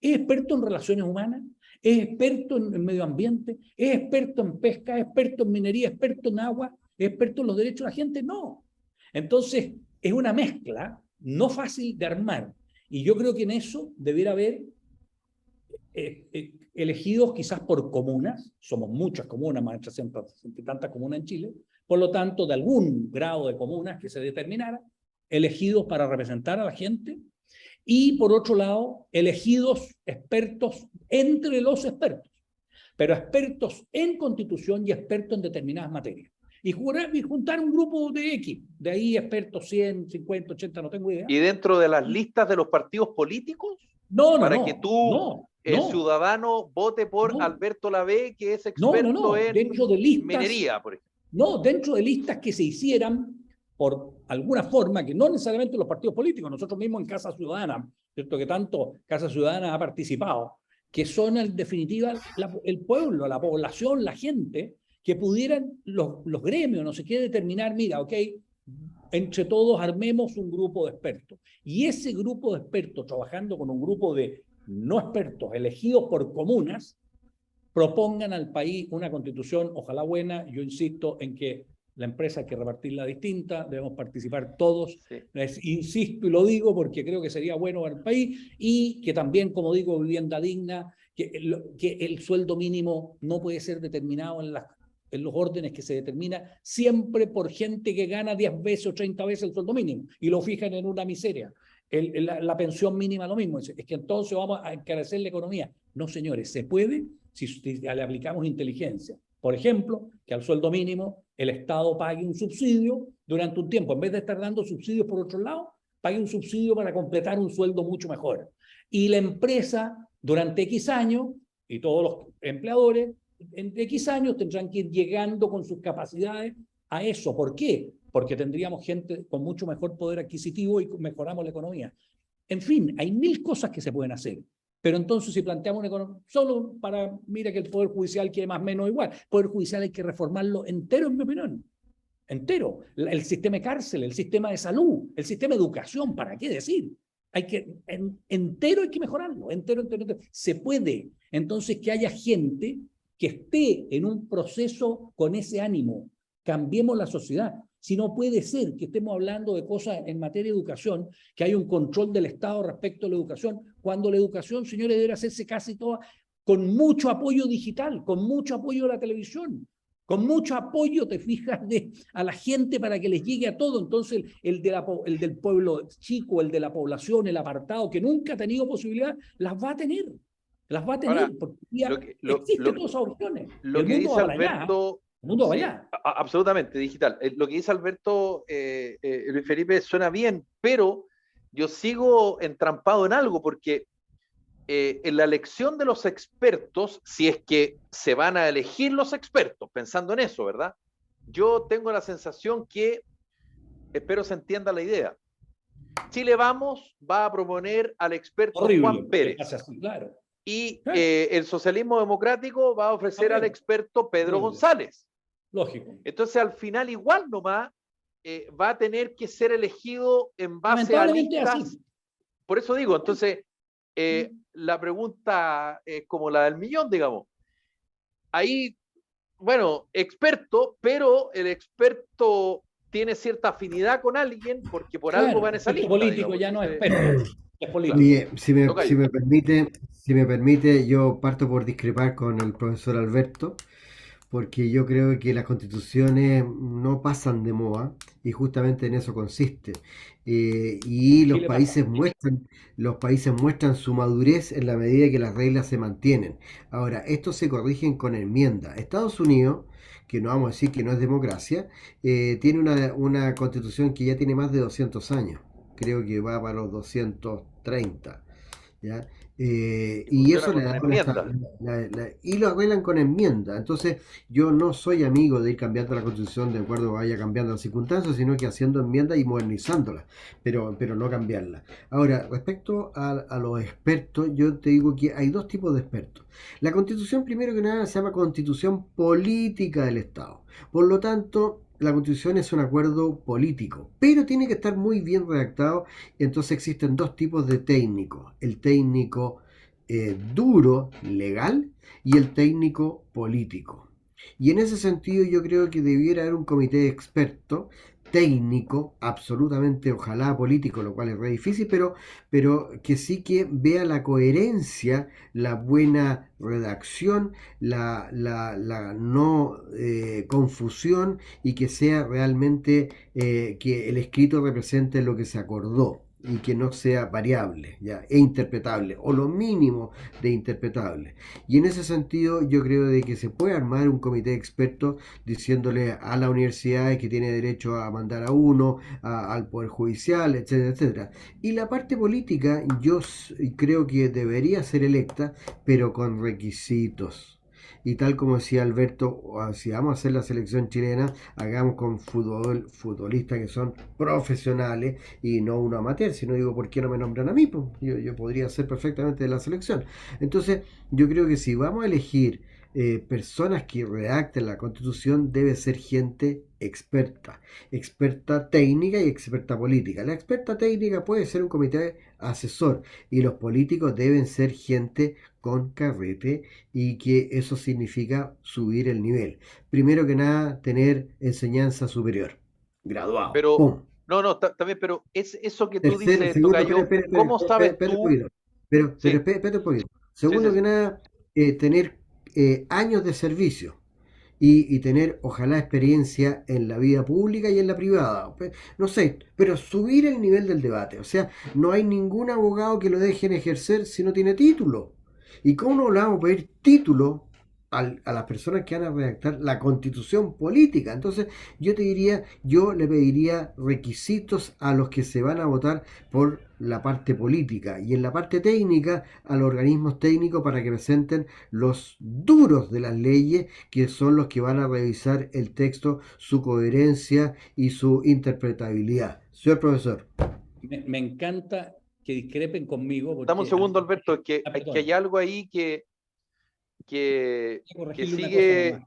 es experto en relaciones humanas, es experto en medio ambiente, es experto en pesca, es experto en minería, es experto en agua, es experto en los derechos de la gente. No. Entonces, es una mezcla no fácil de armar. Y yo creo que en eso debiera haber elegidos quizás por comunas, somos muchas comunas, más de 300 y tantas comunas en Chile, por lo tanto, de algún grado de comunas que se determinara, elegidos para representar a la gente, y por otro lado, elegidos expertos entre los expertos, pero expertos en constitución y expertos en determinadas materias. Y juntar un grupo de X, de ahí expertos 100, 50, 80, no tengo idea. ¿Y dentro de las listas de los partidos políticos? No, para que tú, ciudadano, vote por Alberto Lavé, que es experto en dentro de listas, minería, por ejemplo. No, dentro de listas que se hicieran por alguna forma, que no necesariamente los partidos políticos, nosotros mismos en Casa Ciudadana, ¿cierto? Que tanto Casa Ciudadana ha participado, que son en definitiva el pueblo, la población, la gente, que pudieran los gremios, no sé qué, determinar, mira, ok, entre todos armemos un grupo de expertos. Y ese grupo de expertos, trabajando con un grupo de no expertos elegidos por comunas, propongan al país una constitución, ojalá buena. Yo insisto en que la empresa hay que repartirla distinta, debemos participar todos. Sí. Insisto y lo digo porque creo que sería bueno para el país, y que también, como digo, vivienda digna, que el sueldo mínimo no puede ser determinado en los órdenes que se determina siempre por gente que gana 10 veces o 30 veces el sueldo mínimo y lo fijan en una miseria. La pensión mínima lo mismo. Es que entonces vamos a encarecer la economía. No, señores, se puede si le aplicamos inteligencia. Por ejemplo, que al sueldo mínimo el Estado pague un subsidio durante un tiempo. En vez de estar dando subsidios por otro lado, pague un subsidio para completar un sueldo mucho mejor. Y la empresa, durante X años, y todos los empleadores, en X años tendrán que ir llegando con sus capacidades a eso. ¿Por qué? Porque tendríamos gente con mucho mejor poder adquisitivo y mejoramos la economía. En fin, hay 1000 cosas que se pueden hacer. Pero entonces, si planteamos una economía, solo para, mira que el Poder Judicial quiere más o menos igual. El Poder Judicial hay que reformarlo entero, en mi opinión. Entero. El sistema de cárcel, el sistema de salud, el sistema de educación, ¿para qué decir? Entero hay que mejorarlo, entero. Se puede. Entonces, que haya gente que esté en un proceso con ese ánimo. Cambiemos la sociedad. Si no puede ser que estemos hablando de cosas en materia de educación, que hay un control del Estado respecto a la educación, cuando la educación, señores, debe hacerse casi toda con mucho apoyo digital, con mucho apoyo de la televisión, con mucho apoyo, te fijas, a la gente para que les llegue a todo. Entonces, el del pueblo chico, el de la población, el apartado, que nunca ha tenido posibilidad, las va a tener. Las va a tener. Ahora, porque existen todas esas opciones. Lo que dice Alberto... El mundo va allá. Absolutamente, digital. Lo que dice Alberto Luis Felipe suena bien, pero yo sigo entrampado en algo, porque en la elección de los expertos, si es que se van a elegir los expertos, pensando en eso, ¿verdad? Yo tengo la sensación que, espero se entienda la idea, Chile Vamos va a proponer al experto Juan Pérez. Así, claro. Y el socialismo democrático va a ofrecer al experto Pedro González. Lógico. Entonces, al final, igual nomás, va a tener que ser elegido en base a listas. Así. Por eso digo, entonces, la pregunta es como la del millón, digamos. Ahí, bueno, experto, pero el experto tiene cierta afinidad con alguien porque por algo va en esa lista. Político, digamos. Ya no es experto. Es político. Oye, si me permite, yo parto por discrepar con el profesor Alberto, porque yo creo que las constituciones no pasan de moda y justamente en eso consiste. Y los países muestran su madurez en la medida que las reglas se mantienen. Ahora, estos se corrigen con enmienda. Estados Unidos, que no vamos a decir que no es democracia, tiene una constitución que ya tiene más de 200 años. Creo que va para los 230. ¿Ya? Y eso y lo arreglan con enmienda. Entonces, yo no soy amigo de ir cambiando la constitución de acuerdo a vaya cambiando las circunstancias, sino que haciendo enmiendas y modernizándola, pero no cambiarla. Ahora, respecto a los expertos, yo te digo que hay dos tipos de expertos. La constitución, primero que nada, se llama constitución política del Estado. Por lo tanto, la constitución es un acuerdo político, pero tiene que estar muy bien redactado. Entonces existen dos tipos de técnicos: el técnico duro, legal, y el técnico político. Y en ese sentido yo creo que debiera haber un comité de expertos técnico, absolutamente, ojalá político, lo cual es re difícil, pero que sí que vea la coherencia, la buena redacción, la no confusión y que sea realmente que el escrito represente lo que se acordó y que no sea variable, ¿ya? E interpretable, o lo mínimo de interpretable. Y en ese sentido yo creo de que se puede armar un comité de expertos diciéndole a la universidad que tiene derecho a mandar a uno, al Poder Judicial, etcétera, etcétera. Y la parte política yo creo que debería ser electa, pero con requisitos. Y tal como decía Alberto, si vamos a hacer la selección chilena, hagamos con futbolistas que son profesionales y no uno amateur. Si no digo, ¿por qué no me nombran a mí? Pues yo podría ser perfectamente de la selección. Entonces, yo creo que si vamos a elegir personas que redacten la constitución, debe ser gente experta, experta técnica y experta política. La experta técnica puede ser un comité asesor y los políticos deben ser gente con carrete y que eso significa subir el nivel. Primero que nada, tener enseñanza superior. Graduado. Pero, ¡Pum! no, no, está bien, pero es eso que tú Tercero, dices, segundo, Tocayo, ¿cómo sabes espera un tú? poquito. Sí, Espérate un poquito. sí, sí, Segundo que sí. nada, tener años de servicio y tener ojalá experiencia en la vida pública y en la privada. No sé, pero subir el nivel del debate. O sea, no hay ningún abogado que lo dejen ejercer si no tiene título. ¿Y cómo no le vamos a pedir título a las personas que van a redactar la constitución política? Entonces, yo te diría, yo le pediría requisitos a los que se van a votar por la parte política y en la parte técnica a los organismos técnicos para que presenten los duros de las leyes que son los que van a revisar el texto, su coherencia y su interpretabilidad. Señor profesor. Me encanta que discrepen conmigo Dame un porque, segundo, Alberto, es que perdón, hay algo ahí que, quiero que corregirle una cosa sigue, nomás.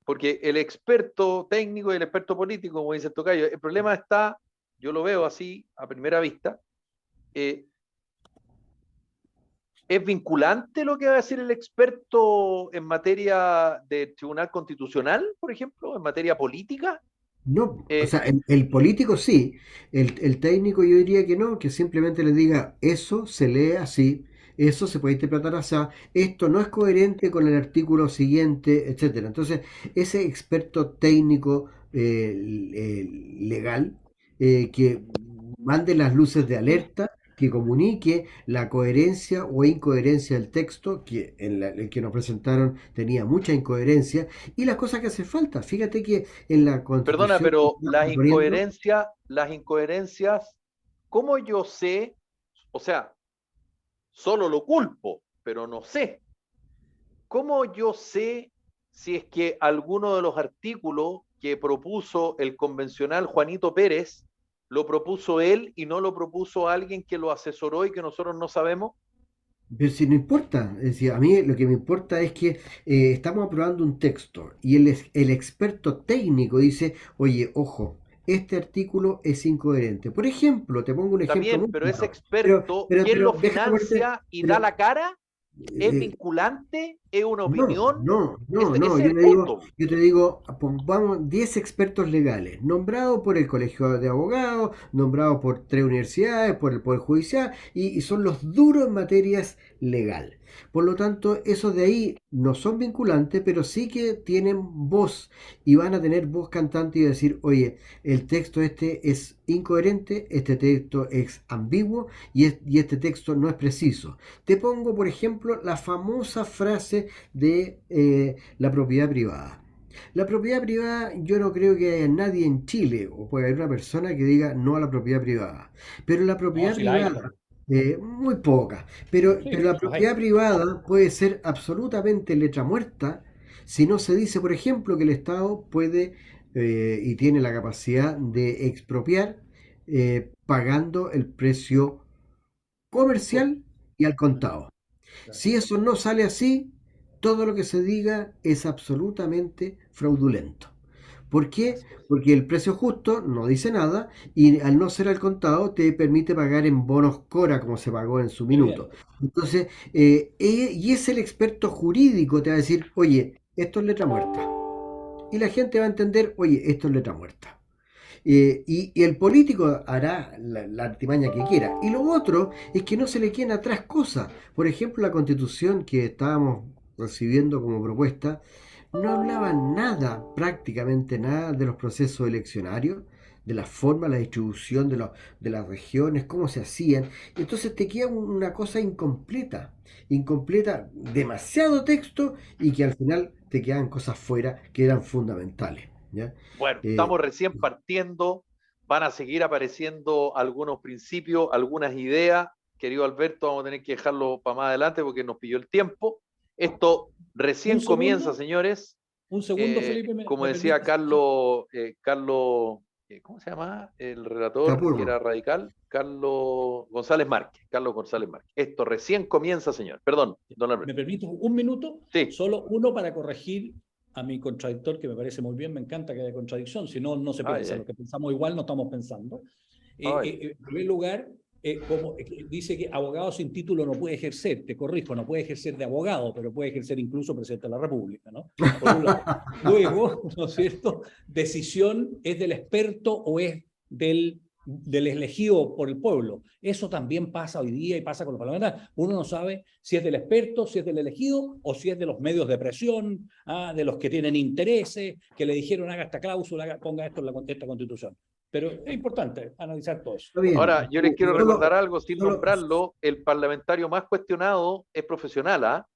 porque el experto técnico y el experto político, como dice el Tocayo, el problema está, yo lo veo así a primera vista, eh, ¿es vinculante lo que va a decir el experto en materia de Tribunal Constitucional, por ejemplo, en materia política? No, o Eh, sea, el político sí, el técnico yo diría que no, que simplemente le diga, eso se lee así, eso se puede interpretar así, esto no es coherente con el artículo siguiente, etcétera. Entonces, ese experto técnico legal que mande las luces de alerta, que comunique la coherencia o incoherencia del texto, que el que nos presentaron tenía mucha incoherencia, y las cosas que hace falta. Fíjate que en la Perdona, constitución que pero estamos poniendo, las incoherencias, ¿cómo yo sé? O sea, solo lo culpo, pero no sé. ¿Cómo yo sé si es que alguno de los artículos que propuso el convencional Juanito Pérez lo propuso él y no lo propuso alguien que lo asesoró y que nosotros no sabemos? pero si no importa, es decir, a mí lo que me importa es que estamos aprobando un texto y el experto técnico dice, oye, ojo, este artículo es incoherente. Por ejemplo, te pongo un Está ejemplo bien, muy pero ese claro, pero, experto, pero, ¿quién pero lo déjame ponerte, financia y da pero la cara? ¿Es eh, vinculante? ¿Es una no, opinión? no, no, Ese no. es el punto. Yo te digo, pongamos 10 expertos legales, nombrados por el Colegio de Abogados, nombrados por 3 universidades, por el Poder Judicial, y son los duros en materias legal. Por lo tanto, esos de ahí no son vinculantes, pero sí que tienen voz y van a tener voz cantante y decir, oye, el texto este es incoherente, este texto es ambiguo y este texto no es preciso. Te pongo, por ejemplo, la famosa frase de la propiedad privada. La propiedad privada, yo no creo que haya nadie en Chile, o puede haber una persona que diga no a la propiedad privada. Pero la No, propiedad si la hay. privada, muy poca, pero Sí, la las hay. propiedad privada puede ser absolutamente letra muerta si no se dice, por ejemplo, que el Estado puede y tiene la capacidad de expropiar pagando el precio Justo. comercial y al contado. Si eso no sale así, todo lo que se diga es absolutamente fraudulento. ¿Por qué? Así es. Porque el precio justo no dice nada y al no ser al contado te permite pagar en bonos Cora como se pagó en su minuto. Evidente. Entonces, y es el experto jurídico, te va a decir, oye, esto es letra muerta. Y la gente va a entender, oye, esto es letra muerta. Y el político hará la artimaña que quiera. Y lo otro es que no se le queden atrás cosas. Por ejemplo, la constitución que estábamos recibiendo como propuesta no hablaba nada, prácticamente nada, de los procesos eleccionarios, de la forma, la distribución de las regiones, cómo se hacían. Entonces te queda una cosa incompleta, incompleta, demasiado texto y que al final te quedan cosas fuera que eran fundamentales. ¿Ya? Bueno, Eh, estamos recién partiendo, van a seguir apareciendo algunos principios, algunas ideas. Querido Alberto, vamos a tener que dejarlo para más adelante porque nos pilló el tiempo. Esto Un recién comienza, segundo, señores. un segundo, Felipe, Como me decía permites. Carlos, ¿cómo se llama? El relator que Capurro. era radical, Carlos González Márquez. Carlos González Márquez. Esto recién comienza, señor. Perdón, don ¿Me Alberto. permite un minuto? Sí. Solo uno para corregir a mi contradictor, que me parece muy bien, me encanta que haya contradicción, si no, no se Ay, piensa, ay, lo que pensamos igual no estamos pensando. ay. En primer lugar, dice que abogado sin título no puede ejercer, te corrijo, no puede ejercer de abogado, pero puede ejercer incluso presidente de la República, ¿no? Por un lado. Luego, ¿no es cierto? Decisión es del experto o es del elegido por el pueblo. Eso también pasa hoy día y pasa con los parlamentarios. Uno no sabe si es del experto, si es del elegido o si es de los medios de presión, de los que tienen intereses, que le dijeron haga esta cláusula, ponga esto en esta constitución. Pero es importante analizar todo eso. Está bien. Ahora, yo les quiero recordar Solo, algo sin solo, nombrarlo. El parlamentario más cuestionado es profesional, ¿ah?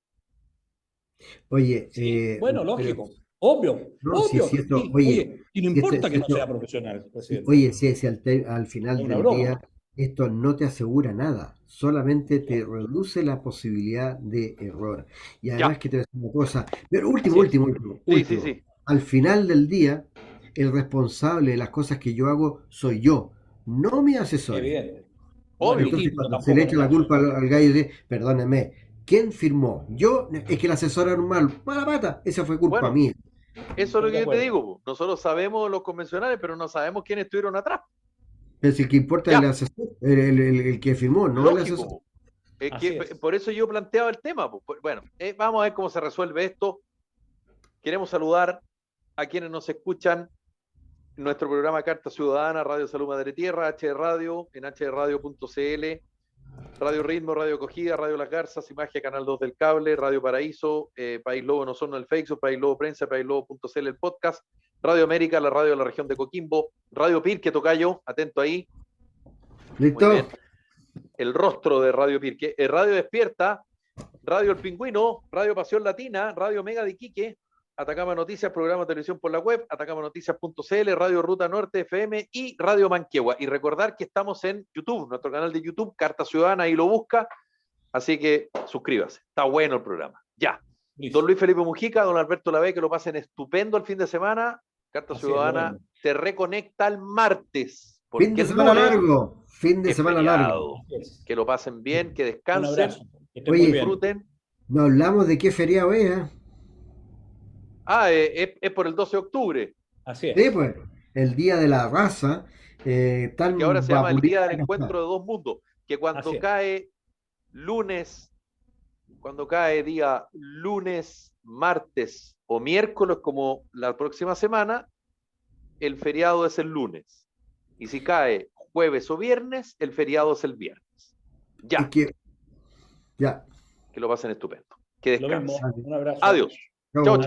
oye, Sí, bueno, pero lógico, obvio, no, obvio. si esto, Sí, oye, oye, y no importa que si no sea esto, profesional, presidente. oye, si al Es final una del broma. día esto no te asegura nada, solamente Sí, te reduce la posibilidad de error. Y además Ya, que te voy a decir una cosa, pero último, así es. último, último, sí, sí, último. sí. Al final del día, el responsable de las cosas que yo hago soy yo, no mis asesores. Evidente. No es Obvio. mi Entonces, título cuando se le tampoco en echa el la caso. culpa al gallo de, perdóneme, ¿quién firmó? Yo, es que el asesor era un mala pata, esa fue culpa Bueno, mía. eso es lo Estoy de que yo te acuerdo. digo, po. Nosotros sabemos los convencionales, pero no sabemos quiénes estuvieron atrás. Pero si el que importa es el Ya, asesor, el que firmó, no el lógico, asesor. po. Es que Así es. por eso yo planteaba el tema, po. Bueno, vamos a ver cómo se resuelve esto. Queremos saludar a quienes nos escuchan en nuestro programa Carta Ciudadana, Radio Salud Madre Tierra, HD Radio, en hdradio.cl, Radio Ritmo, Radio Cogida, Radio Las Garzas, Imagen, Canal 2 del Cable, Radio Paraíso, País Lobo en Osorno, el Facebook, País Lobo Prensa, paislobo.cl, el podcast, Radio América, la radio de la región de Coquimbo, Radio Pirque, tocayo, atento ahí, muy ¿Listo? bien, el rostro de Radio Pirque, Radio Despierta, Radio El Pingüino, Radio Pasión Latina, Radio Mega de Iquique, Atacama Noticias, programa de televisión por la web, atacamanoticias.cl, Radio Ruta Norte FM y Radio Manquehua. Y recordar que estamos en YouTube, nuestro canal de YouTube, Carta Ciudadana, ahí lo busca. Así que suscríbase. Está bueno el programa. Ya. Listo. Don Luis Felipe Mujica, don Alberto Lavey, que lo pasen estupendo el fin de semana. Carta Así es, lo Ciudadana mismo. se reconecta el martes, Fin porque de el semana lunes largo, fin de es semana largo. feriado. Así es. Que lo pasen bien, que Un descansen, abrazo. Que estén que muy Oye, bien. disfruten. no hablamos de qué feriado es, ¿eh? Es por el 12 de octubre, Así Sí, es. pues, el Día de la Raza, que ahora tan se llama el Día vapuleada del que está. Encuentro de Dos Mundos, que Así cuando es. cae lunes, cuando cae día lunes, martes o miércoles, como la próxima semana, el feriado es el lunes. Y si cae jueves o viernes, el feriado es el viernes. Es Ya, que, ya. que lo pasen estupendo. Que Lo descansen. mismo. Un abrazo. Adiós. Chao, Chau. chao.